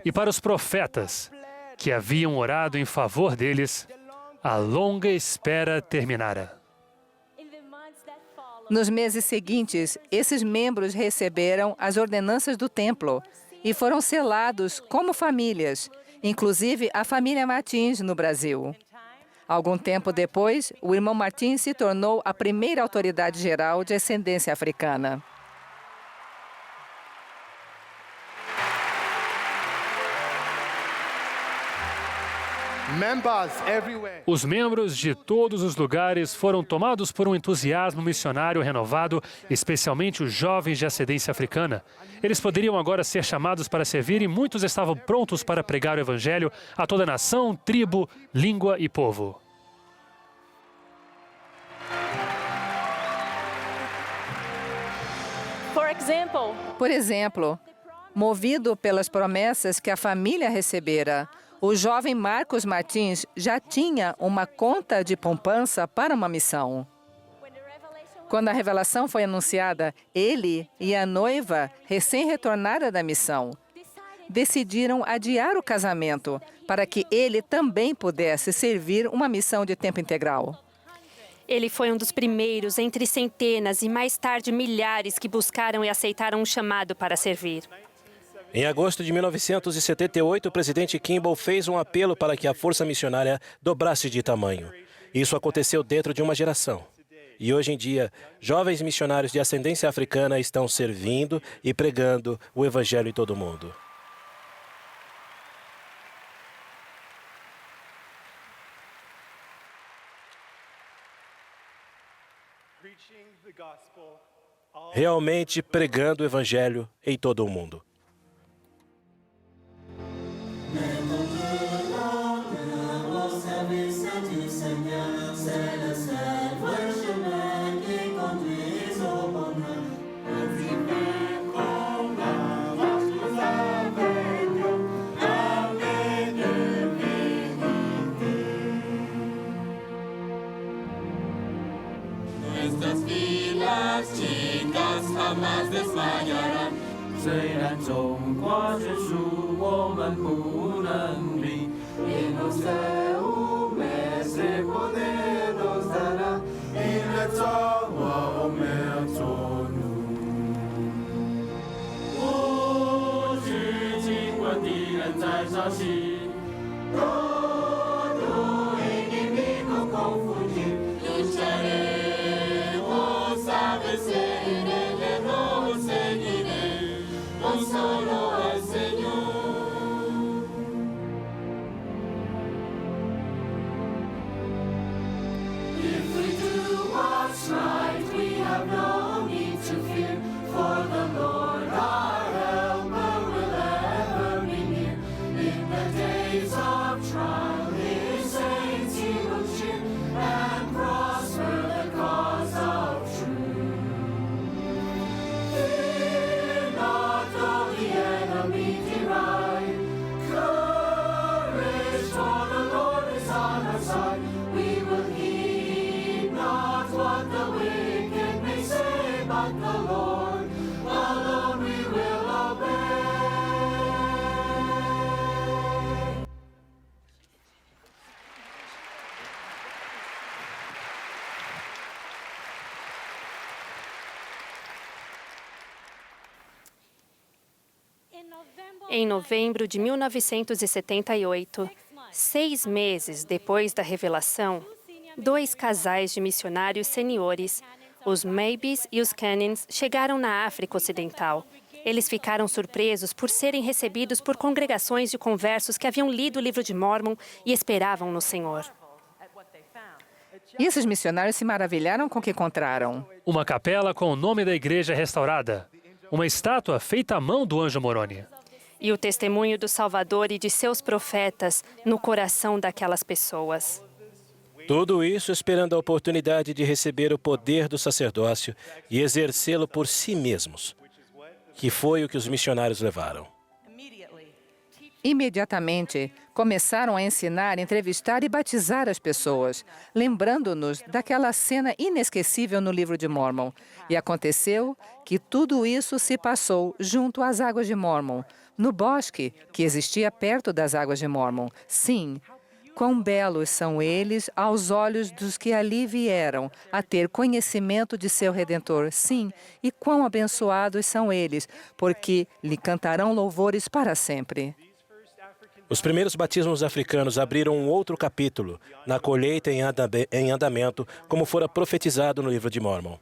e para os profetas que haviam orado em favor deles, a longa espera terminara. Nos meses seguintes, esses membros receberam as ordenanças do templo e foram selados como famílias, inclusive a família Martins no Brasil. Algum tempo depois, o irmão Martins se tornou a primeira autoridade geral de ascendência africana. Os membros de todos os lugares foram tomados por um entusiasmo missionário renovado, especialmente os jovens de ascendência africana. Eles poderiam agora ser chamados para servir e muitos estavam prontos para pregar o evangelho a toda nação, tribo, língua e povo. Por exemplo, movido pelas promessas que a família recebera, o jovem Marcos Martins já tinha uma conta de poupança para uma missão. Quando a revelação foi anunciada, ele e a noiva, recém-retornada da missão, decidiram adiar o casamento para que ele também pudesse servir uma missão de tempo integral. Ele foi um dos primeiros entre centenas e mais tarde milhares que buscaram e aceitaram um chamado para servir. Em agosto de 1978, o presidente Kimball fez um apelo para que a força missionária dobrasse de tamanho. Isso aconteceu dentro de uma geração. E hoje em dia, jovens missionários de ascendência africana estão servindo e pregando o evangelho em todo o mundo. Realmente pregando o evangelho em todo o mundo. Nuestras filas chicas jamás desmayarán，虽然中华悬殊我们不能离，y no sé un mes de poder nos dará，y le toa o me tonu。无知尽管敌人在稍息。todo inimigo confundir lucharemos a vencer el error seguiré con solo al Señor. If we do what's right, we have no need to fear, for the Lord our helper will ever be near. In the days of trial, His saints He will cheer and prosper the cause of truth. Fear not though the enemy deride. Courage, for the Lord is on our side. We will heed not what the wicked may say, but the Lord alone we will obey. Em novembro de 1978, 6 meses depois da revelação, 2 casais de missionários seniores, os Mabies e os Cannons, chegaram na África Ocidental. Eles ficaram surpresos por serem recebidos por congregações de conversos que haviam lido o livro de Mórmon e esperavam no Senhor. E esses missionários se maravilharam com o que encontraram. Uma capela com o nome da igreja restaurada. Uma estátua feita à mão do anjo Moroni. E o testemunho do Salvador e de seus profetas no coração daquelas pessoas. Tudo isso esperando a oportunidade de receber o poder do sacerdócio e exercê-lo por si mesmos, que foi o que os missionários levaram. Imediatamente, começaram a ensinar, entrevistar e batizar as pessoas, lembrando-nos daquela cena inesquecível no livro de Mórmon. E aconteceu que tudo isso se passou junto às águas de Mórmon, no bosque que existia perto das águas de Mórmon. Sim, quão belos são eles aos olhos dos que ali vieram a ter conhecimento de seu Redentor. Sim, e quão abençoados são eles, porque lhe cantarão louvores para sempre. Os primeiros batismos africanos abriram um outro capítulo na colheita em andamento, como fora profetizado no livro de Mórmon.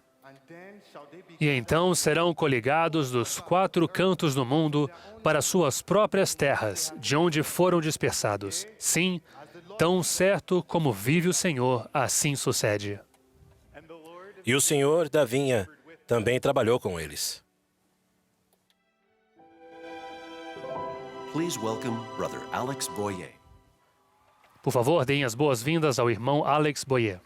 E então serão coligados dos 4 cantos do mundo para suas próprias terras, de onde foram dispersados. Sim, tão certo como vive o Senhor, assim sucede. E o Senhor da vinha também trabalhou com eles. Please welcome Brother Alex Boyer. Por favor, deem as boas-vindas ao irmão Alex Boyer.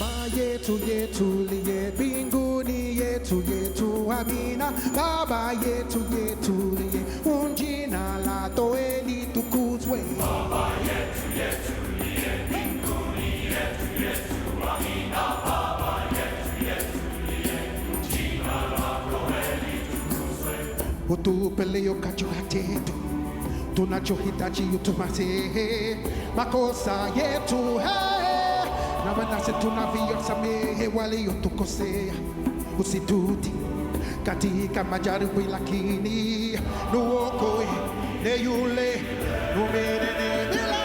Baba yetu yetu liye mbinguni yetu yetu amina. Baba yetu yetu liye unjina lako litukuzwe. Baba yetu yetu liye mbinguni yetu yetu amina. Baba yetu yetu liye unjina lako litukuzwe. Utupele ukachukate yetu tunachohitaji utumasehe makosa yetu na manase tunavyosamehe waliotukosea, usituti katika majaribu, lakini nuokoe na yule umenene milele.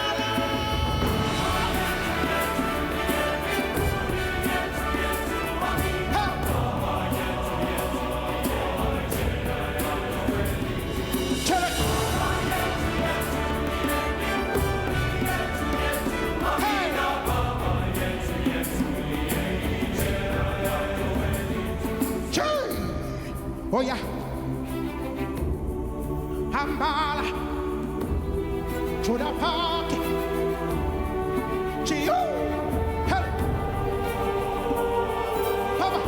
Oh yeah. Hambala Choda Park Chio Hey Papa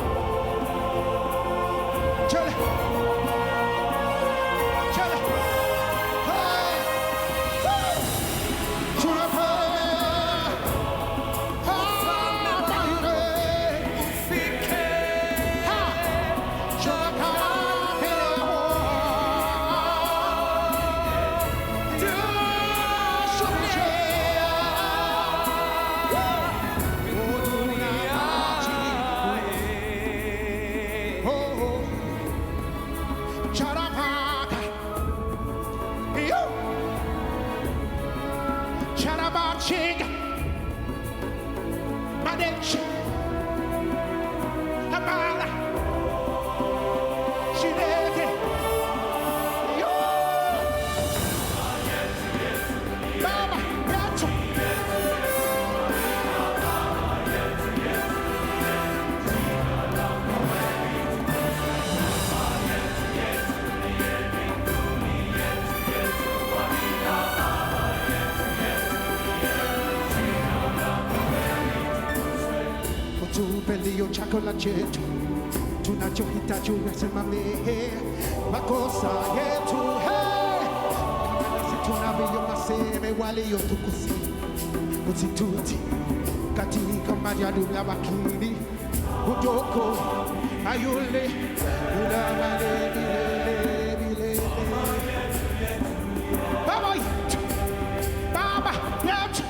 Chile Chile Hey Choda Park Tupelio chakula chetu tunachohitaji uyasimamie makosa yetu, nasi tunavyomaseme waliotukosea, usituti katika majaribu, lakini utuokoe na yule milele. Baba yetu, Baba yetu,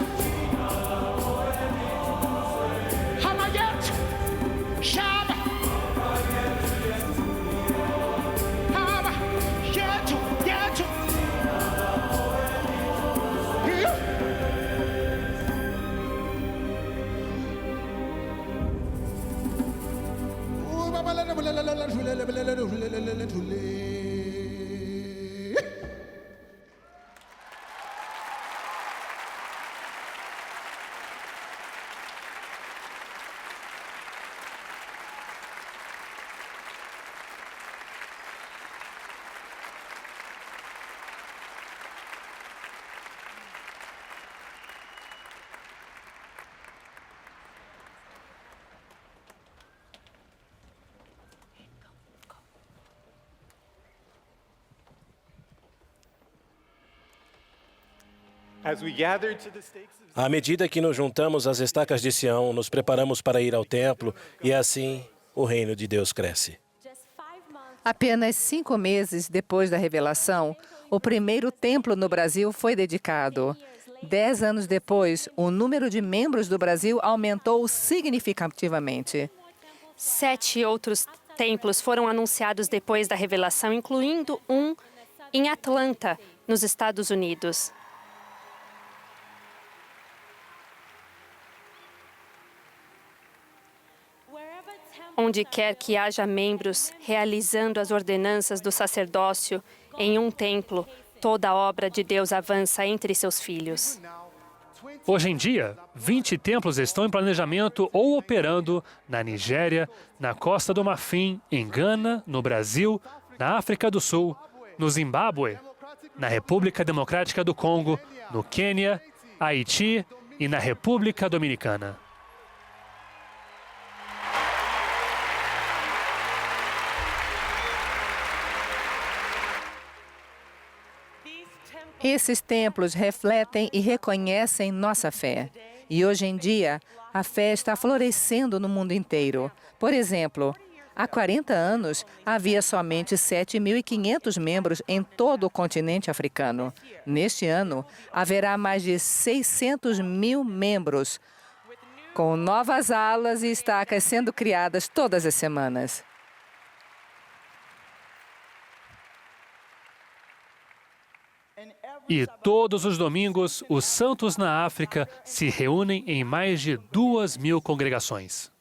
Hama yetu, Shaba, Baba yetu, yetu. À medida que nos juntamos às estacas de Sião, nos preparamos para ir ao templo e assim o reino de Deus cresce. Apenas 5 meses depois da revelação, o primeiro templo no Brasil foi dedicado. 10 anos depois, o número de membros do Brasil aumentou significativamente. 7 outros templos foram anunciados depois da revelação, incluindo um em Atlanta, nos Estados Unidos. Onde quer que haja membros realizando as ordenanças do sacerdócio em um templo, toda a obra de Deus avança entre seus filhos. Hoje em dia, 20 templos estão em planejamento ou operando na Nigéria, na Costa do Marfim, em Gana, no Brasil, na África do Sul, no Zimbábue, na República Democrática do Congo, no Quênia, Haiti e na República Dominicana. Esses templos refletem e reconhecem nossa fé. E hoje em dia, a fé está florescendo no mundo inteiro. Por exemplo, há 40 anos, havia somente 7.500 membros em todo o continente africano. Neste ano, haverá mais de 600.000 membros, com novas alas e estacas sendo criadas todas as semanas. E todos os domingos, os santos na África se reúnem em mais de 2.000 congregações.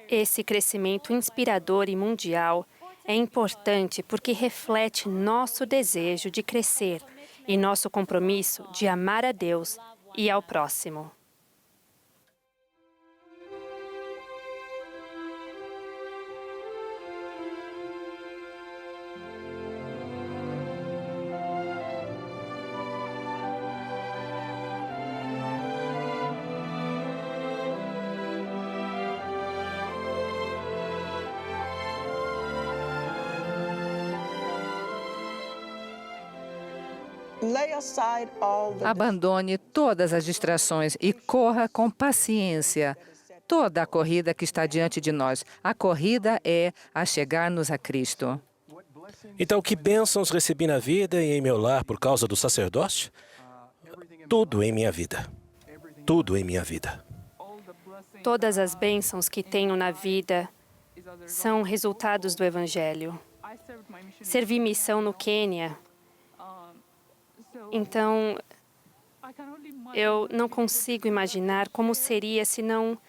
Esse crescimento inspirador e mundial é importante porque reflete nosso desejo de crescer e nosso compromisso de amar a Deus e ao próximo. Abandone todas as distrações e corra com paciência toda a corrida que está diante de nós. A corrida é a chegar-nos a Cristo. Então, que bênçãos recebi na vida e em meu lar por causa do sacerdócio? Tudo em minha vida. Tudo em minha vida. Todas as bênçãos que tenho na vida são resultados do Evangelho. Servi missão no Quênia. Então, eu não consigo imaginar como seria se não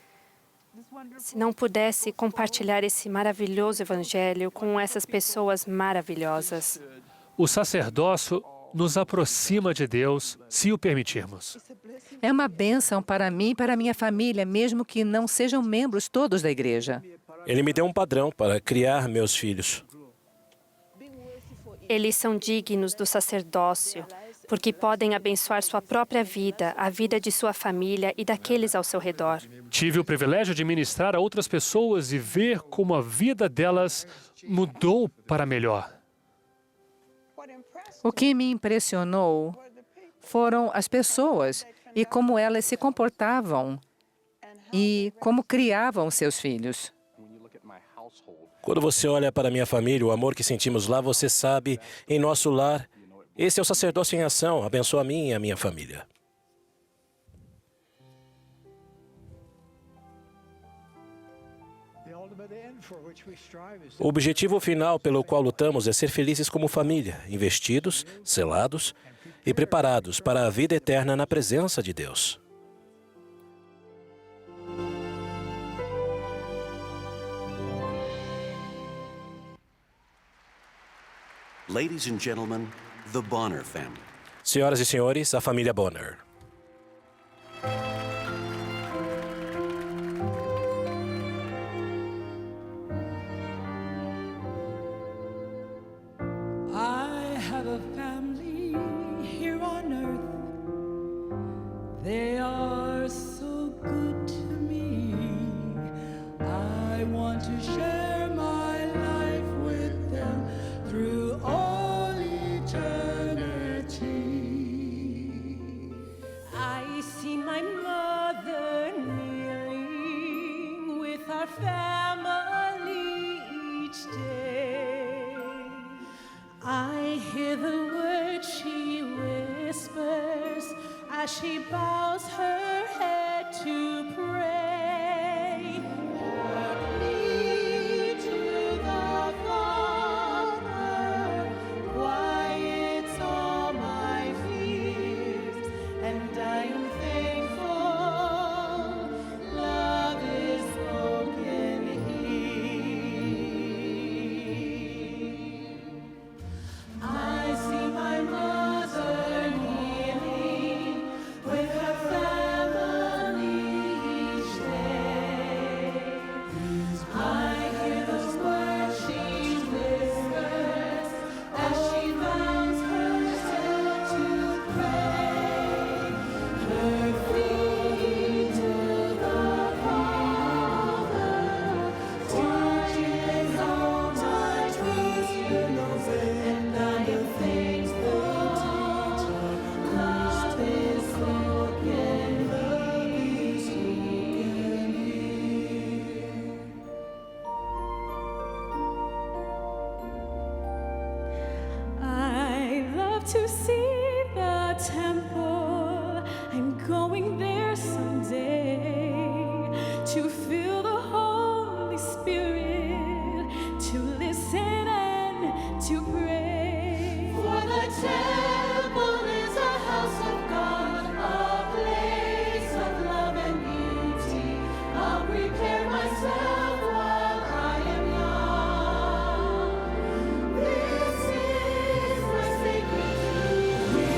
pudesse compartilhar esse maravilhoso Evangelho com essas pessoas maravilhosas. O sacerdócio nos aproxima de Deus, se o permitirmos. É uma bênção para mim e para minha família, mesmo que não sejam membros todos da igreja. Ele me deu um padrão para criar meus filhos. Eles são dignos do sacerdócio, porque podem abençoar sua própria vida, a vida de sua família e daqueles ao seu redor. Tive o privilégio de ministrar a outras pessoas e ver como a vida delas mudou para melhor. O que me impressionou foram as pessoas e como elas se comportavam e como criavam seus filhos. Quando você olha para minha família, o amor que sentimos lá, você sabe, em nosso lar, esse é o sacerdócio em ação, abençoa a mim e a minha família. O objetivo final pelo qual lutamos é ser felizes como família, investidos, selados e preparados para a vida eterna na presença de Deus. Ladies and gentlemen, the Bonner family. Senhoras e senhores, a família Bonner. I have a family here on earth. They are so good to me. I want to share my life she bows her head to pray. Walk me to the Father, quiets all my fears, and I am thankful love is spoken here. I see my mother kneeling with her family each day. I hear those words she whispers as she bows herself to pray. Her feet to the Father, touches all my dreams, and I am thankful love is spoken here. I love to see the temple. I'm going there someday to feel the Holy Spirit, to listen and to pray. For the temple is a house of God, a place of love and beauty. I'll prepare myself while I am young. This is my sacred duty.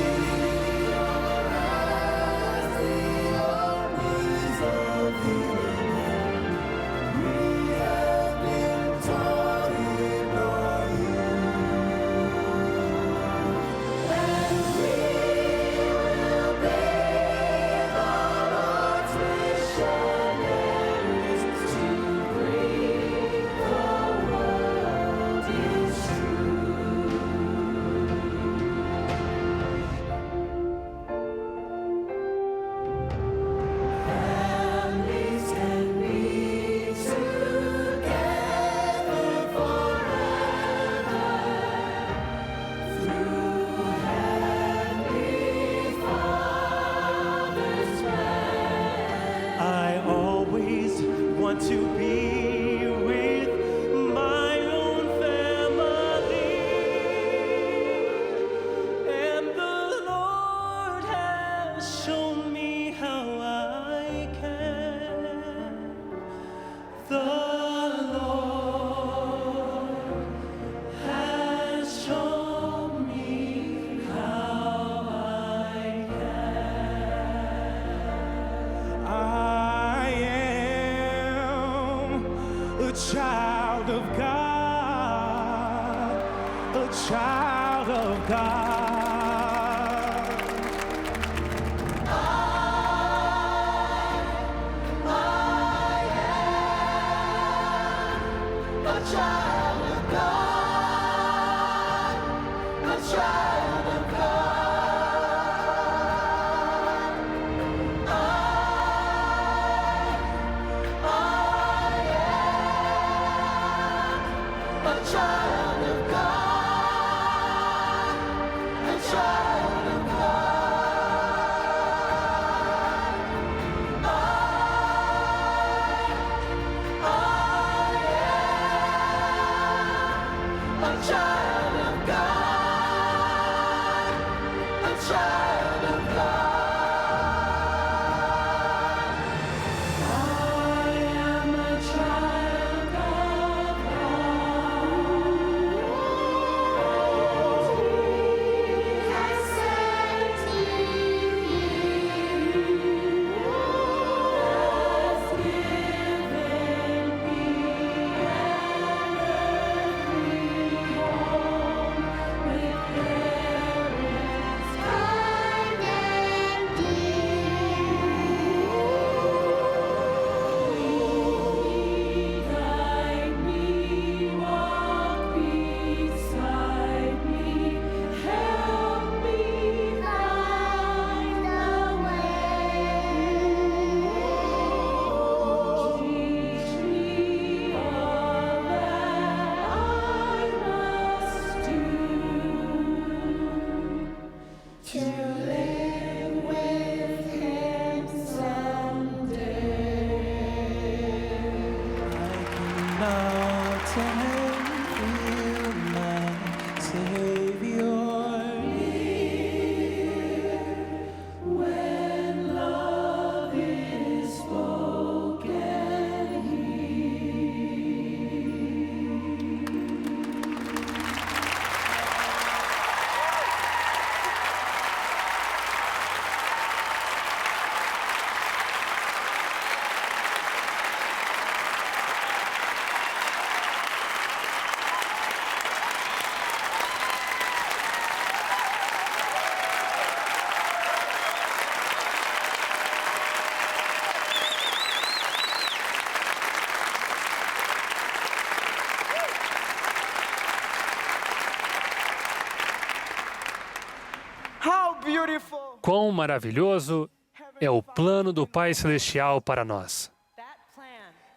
Families can be together forever through Heavenly Father's plan. I always want to be with my own family, and the Lord has shown me how I can. The Lord has shown me how I can. I am a child of God, a child of God. A child of God, a child of God. I am a child of God, a child of God. A child of God, a child of God. I am a child of God. He has sent me, has given me an earthly home with parents. Quão maravilhoso é o plano do Pai Celestial para nós.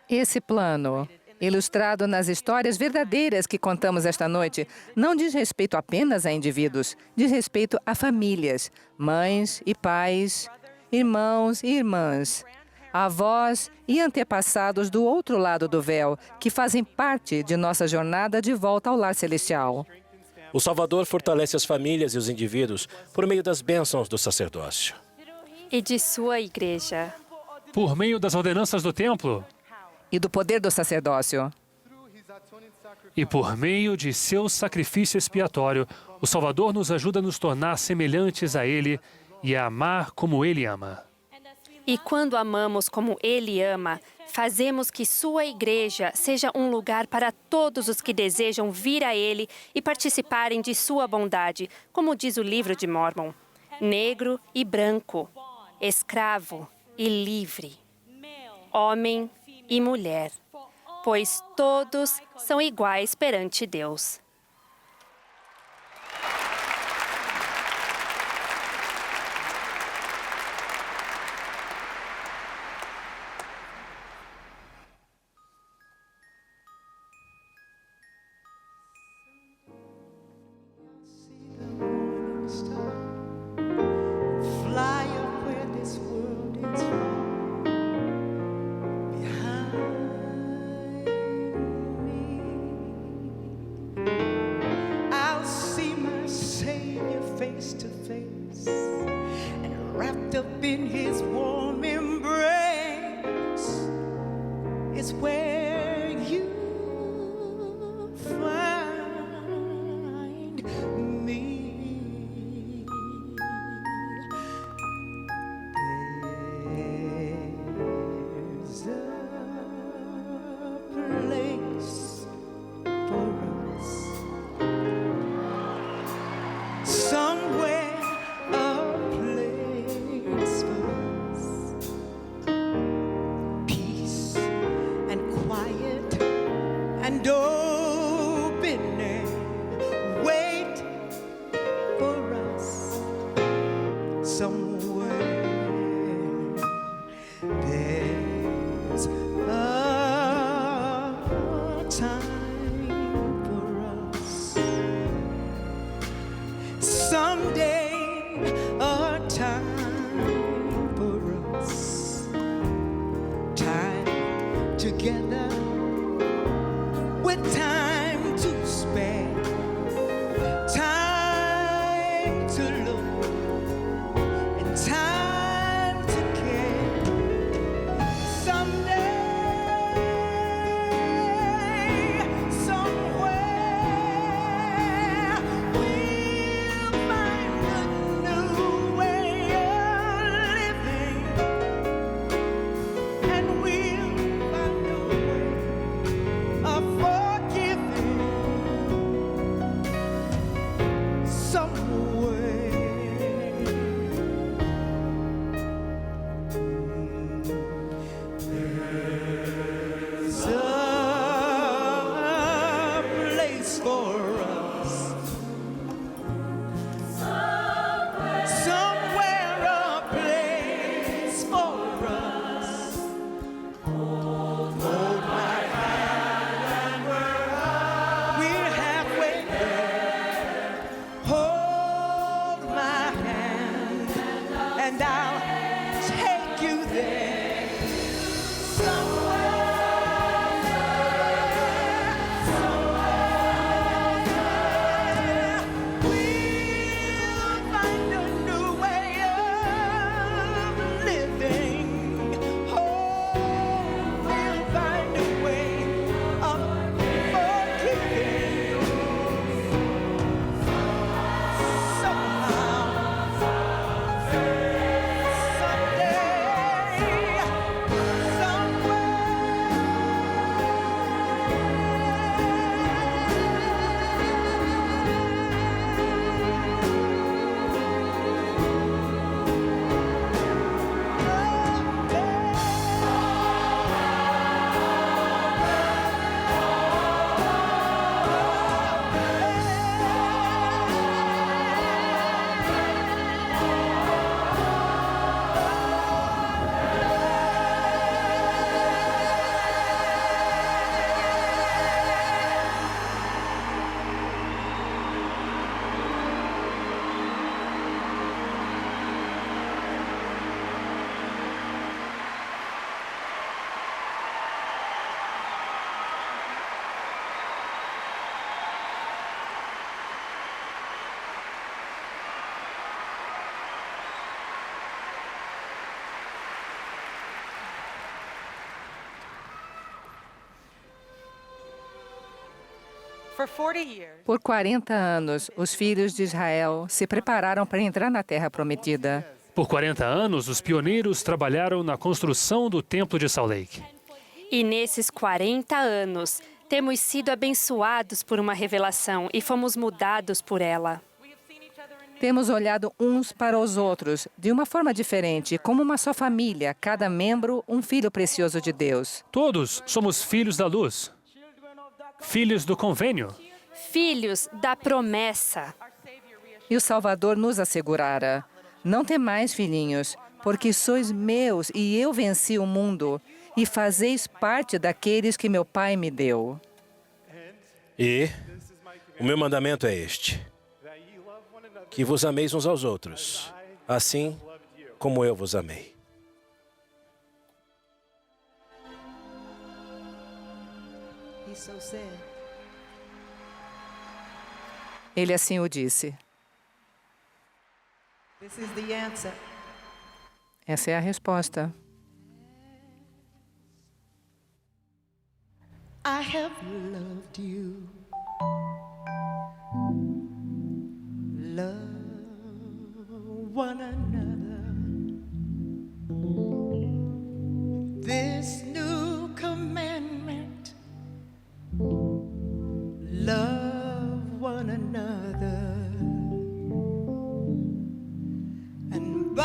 Esse plano, ilustrado nas histórias verdadeiras que contamos esta noite, não diz respeito apenas a indivíduos, diz respeito a famílias, mães e pais, irmãos e irmãs, avós e antepassados do outro lado do véu, que fazem parte de nossa jornada de volta ao lar celestial. O Salvador fortalece as famílias e os indivíduos por meio das bênçãos do sacerdócio. E de sua igreja. Por meio das ordenanças do templo E do poder do sacerdócio. e por meio de seu sacrifício expiatório, o Salvador nos ajuda a nos tornar semelhantes a Ele e a amar como Ele ama. E quando amamos como Ele ama, fazemos que sua igreja seja um lugar para todos os que desejam vir a Ele e participarem de sua bondade, como diz o livro de Mórmon. Negro e branco, escravo e livre, homem e mulher, pois todos são iguais perante Deus. Fly up where this world is far behind me. I'll see my Savior face to face, and wrapped up in His warm embrace is where you find me. There's a place for us, somewhere a place for us, peace and quiet and open air. Wait Por 40 anos, os filhos de Israel se prepararam para entrar na Terra Prometida. Por 40 anos, os pioneiros trabalharam na construção do Templo de Salt Lake. E nesses 40 anos, temos sido abençoados por uma revelação e fomos mudados por ela. Temos olhado uns para os outros de uma forma diferente, como uma só família, cada membro um filho precioso de Deus. Todos somos filhos da luz, filhos do convênio. Filhos da promessa. E o Salvador nos assegurara: não temais, filhinhos, porque sois meus e eu venci o mundo, e fazeis parte daqueles que meu Pai me deu. E o meu mandamento é este: que vos ameis uns aos outros, assim como eu vos amei. Ele assim o disse. Essa é a resposta. I have loved you. Love one another. This new commandment. Love one another. And by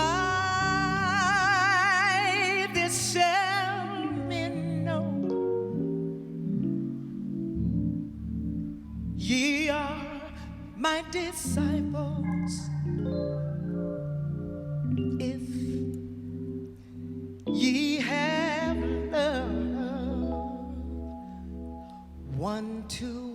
this shall men know ye are my disciples, if ye have love one to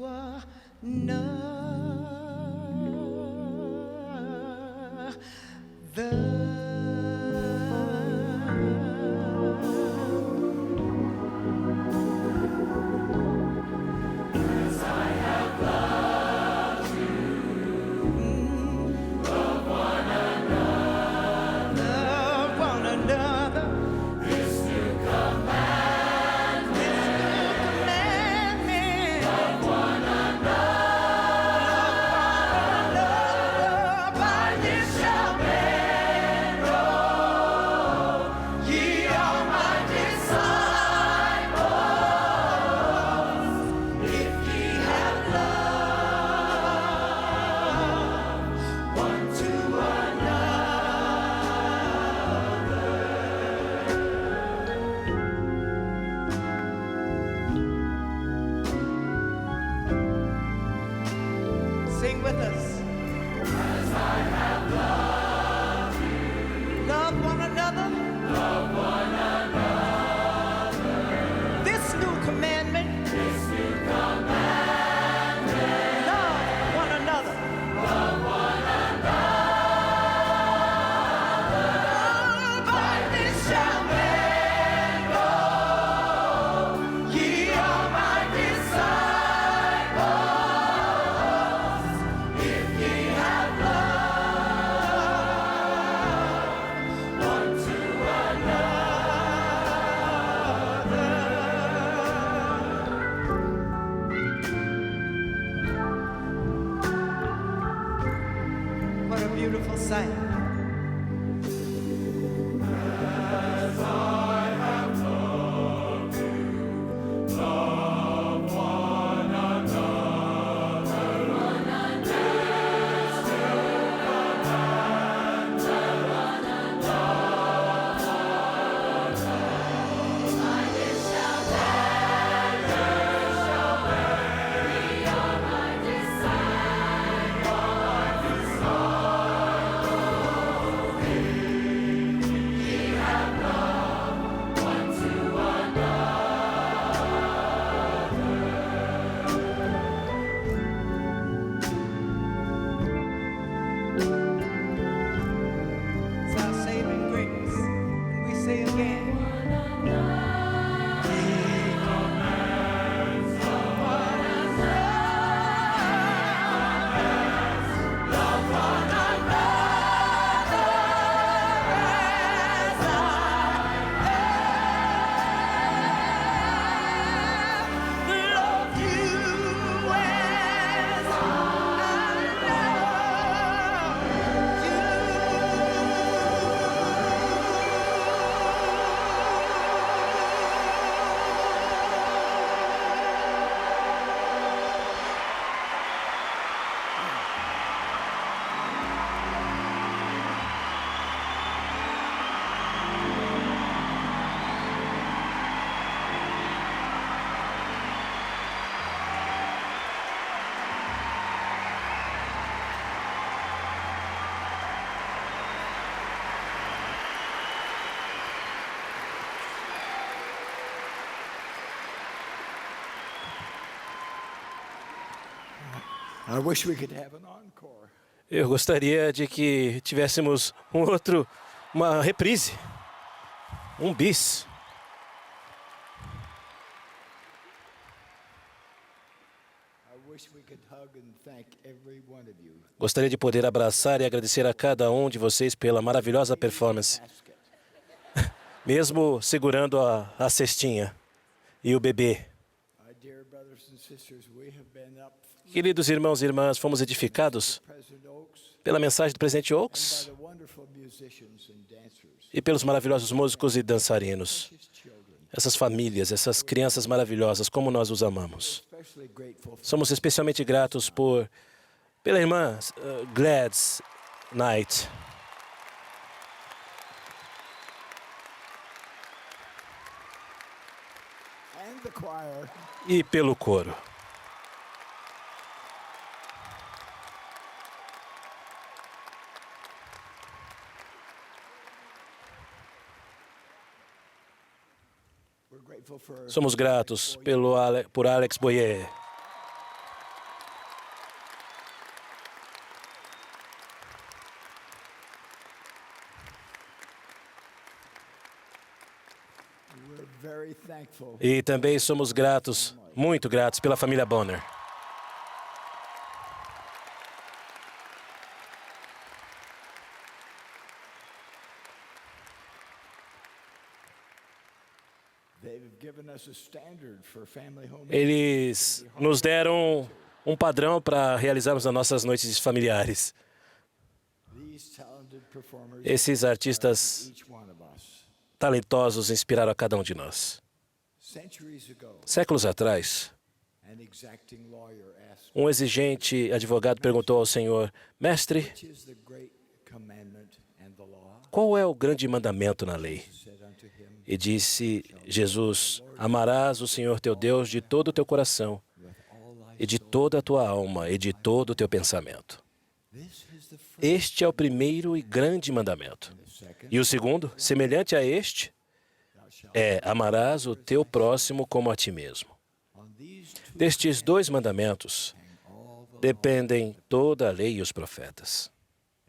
sing with us. As I have loved you. Love one another. Love one another. This new commandment. This new commandment. Love one another. Love one another. By this shall men know ye are my disciples. What a beautiful sight. I wish we could have an encore. Eu gostaria de que tivéssemos uma reprise, um bis. I wish we could hug and thank every one of you. Gostaria de poder abraçar e agradecer a cada um de vocês pela maravilhosa performance, mesmo segurando a cestinha e o bebê. My dear brothers and sisters, we have been up Queridos irmãos e irmãs, fomos edificados President Oaks pela mensagem do presidente by Oaks the wonderful musicians and dancers. e pelos maravilhosos músicos e dançarinos. His children. Essas famílias, essas crianças maravilhosas, como nós os amamos. Especially grateful for Somos especialmente gratos pela irmã Gladys Knight. and the choir. E pelo coro. We're grateful for Somos gratos por Alex Boyer. we're very thankful E também somos gratos, muito gratos, pela família Bonner. they've given us a standard for family home. Eles nos deram um padrão para realizarmos as nossas noites familiares. These talented performers, Esses artistas each one of us. talentosos inspiraram a cada um de nós. Centuries ago, Séculos atrás, an exacting lawyer asked, um exigente advogado perguntou ao Senhor: Mestre, "Which is the great commandment and the law?" qual é o grande mandamento na lei? Said unto him, E disse Jesus: Amarás o Senhor teu Deus de todo o teu coração, e de toda a tua alma, e de todo o teu pensamento. "This is the first Este é o primeiro e grande mandamento. E o segundo, semelhante a este, é: amarás o teu próximo como a ti mesmo. on these two Destes dois mandamentos dependem toda a lei e os profetas.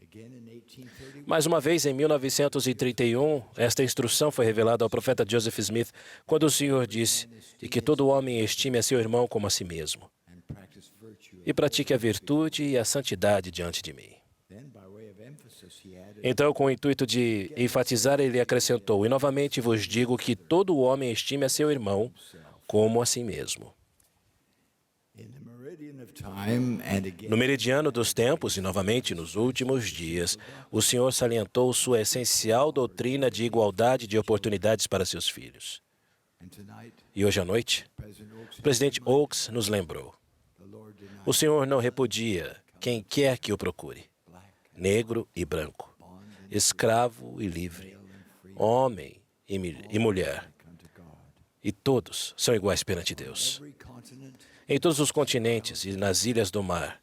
again in 1831. Mais uma vez, em 1931, esta instrução foi revelada ao profeta Joseph Smith, quando o Senhor disse: e que todo homem estime a seu irmão como a si mesmo, and practice virtue. e pratique a virtude e a santidade diante de mim. Then, by way of emphasis, he added, Então, com o intuito de enfatizar, ele acrescentou: e novamente vos digo que todo homem estime a seu irmão como a si mesmo. "In the meridian of time and again No meridiano dos tempos e novamente nos últimos dias, o Senhor salientou sua essencial doutrina de igualdade de oportunidades para seus filhos. and tonight, E hoje à noite, President Oaks, o presidente Oaks nos lembrou: the Lord did not o Senhor não repudia quem quer que o procure, negro e branco, escravo e livre, homem e mulher, come to God. e todos são iguais perante Deus. Every continent, Em todos os continentes e nas ilhas do mar,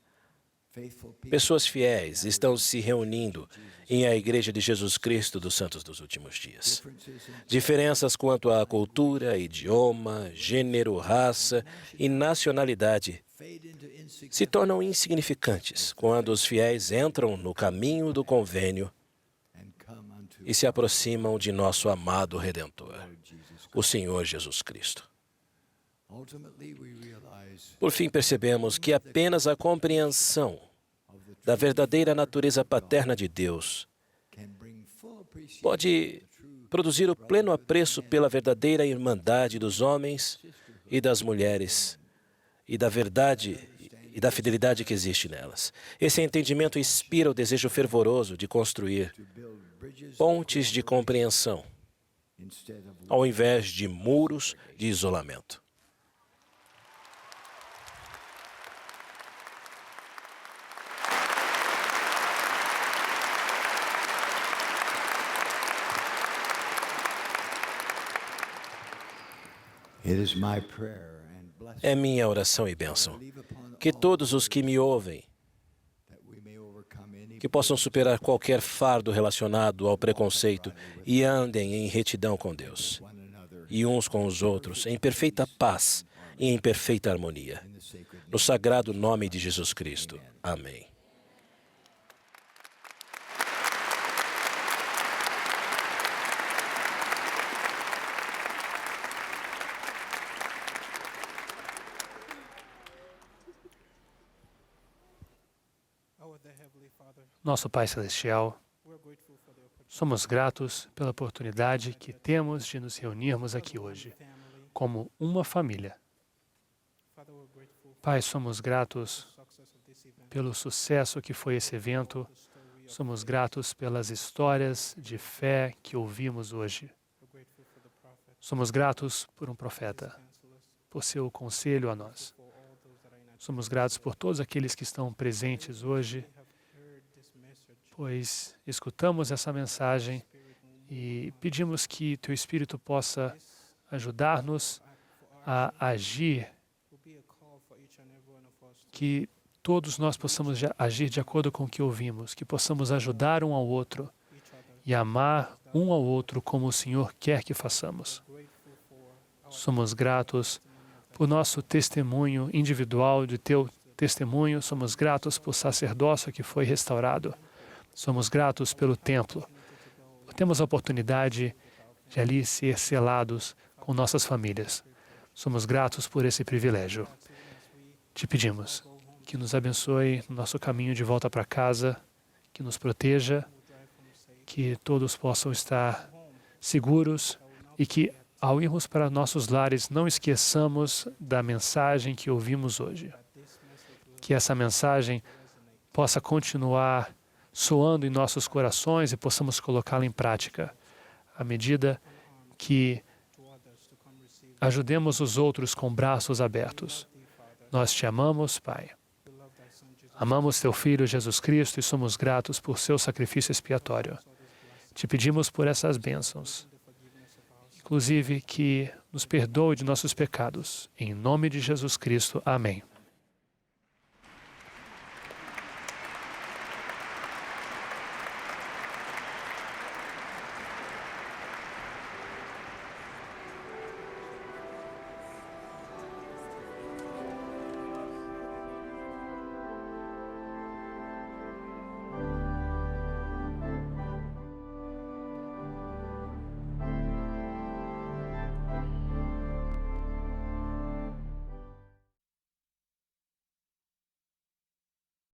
faithful people, pessoas fiéis estão se reunindo em a Igreja de Jesus Cristo dos Santos dos Últimos Dias. differences in Diferenças quanto à cultura, idioma, gênero, raça e nacionalidade fade into insignificance se tornam insignificantes quando os fiéis entram no caminho do convênio and come unto e se aproximam de nosso amado Redentor, o Senhor Jesus Cristo. ultimately we realize Por fim, percebemos que apenas a compreensão da verdadeira natureza paterna de Deus can bring full appreciation pode produzir o pleno apreço pela verdadeira irmandade dos homens e das mulheres e da verdade e da fidelidade que existe nelas. Esse entendimento inspira o desejo fervoroso de construir to build bridges pontes de compreensão instead of ao invés de muros de isolamento. It is my prayer and blessing É minha oração e bênção leave upon que all todos os que me ouvem that we may overcome any que possam superar qualquer fardo relacionado ao preconceito e andem em retidão com Deus one another e uns com os outros em perfeita paz e em perfeita harmonia in the sacred no sagrado nome de Jesus Cristo. Amém. Nosso Pai Celestial, somos gratos pela oportunidade que temos de nos reunirmos aqui hoje, como uma família. Pai, somos gratos pelo sucesso que foi esse evento, somos gratos pelas histórias de fé que ouvimos hoje. Somos gratos por um profeta, por seu conselho a nós. Somos gratos por todos aqueles que estão presentes hoje, pois escutamos essa mensagem e pedimos que Teu Espírito possa ajudar-nos a agir, que todos nós possamos agir de acordo com o que ouvimos, que possamos ajudar um ao outro e amar um ao outro como o Senhor quer que façamos. Somos gratos por nosso testemunho individual, de Teu testemunho, somos gratos por sacerdócio que foi restaurado. Somos gratos pelo templo. Temos a oportunidade de ali ser selados com nossas famílias. Somos gratos por esse privilégio. Te pedimos que nos abençoe no nosso caminho de volta para casa, que nos proteja, que todos possam estar seguros e que, ao irmos para nossos lares, não esqueçamos da mensagem que ouvimos hoje. Que essa mensagem possa continuar soando em nossos corações e possamos colocá-la em prática, à medida que ajudemos os outros com braços abertos. Nós te amamos, Pai. Amamos Teu Filho, Jesus Cristo, e somos gratos por seu sacrifício expiatório. Te pedimos por essas bênçãos, inclusive que nos perdoe de nossos pecados. Em nome de Jesus Cristo. Amém.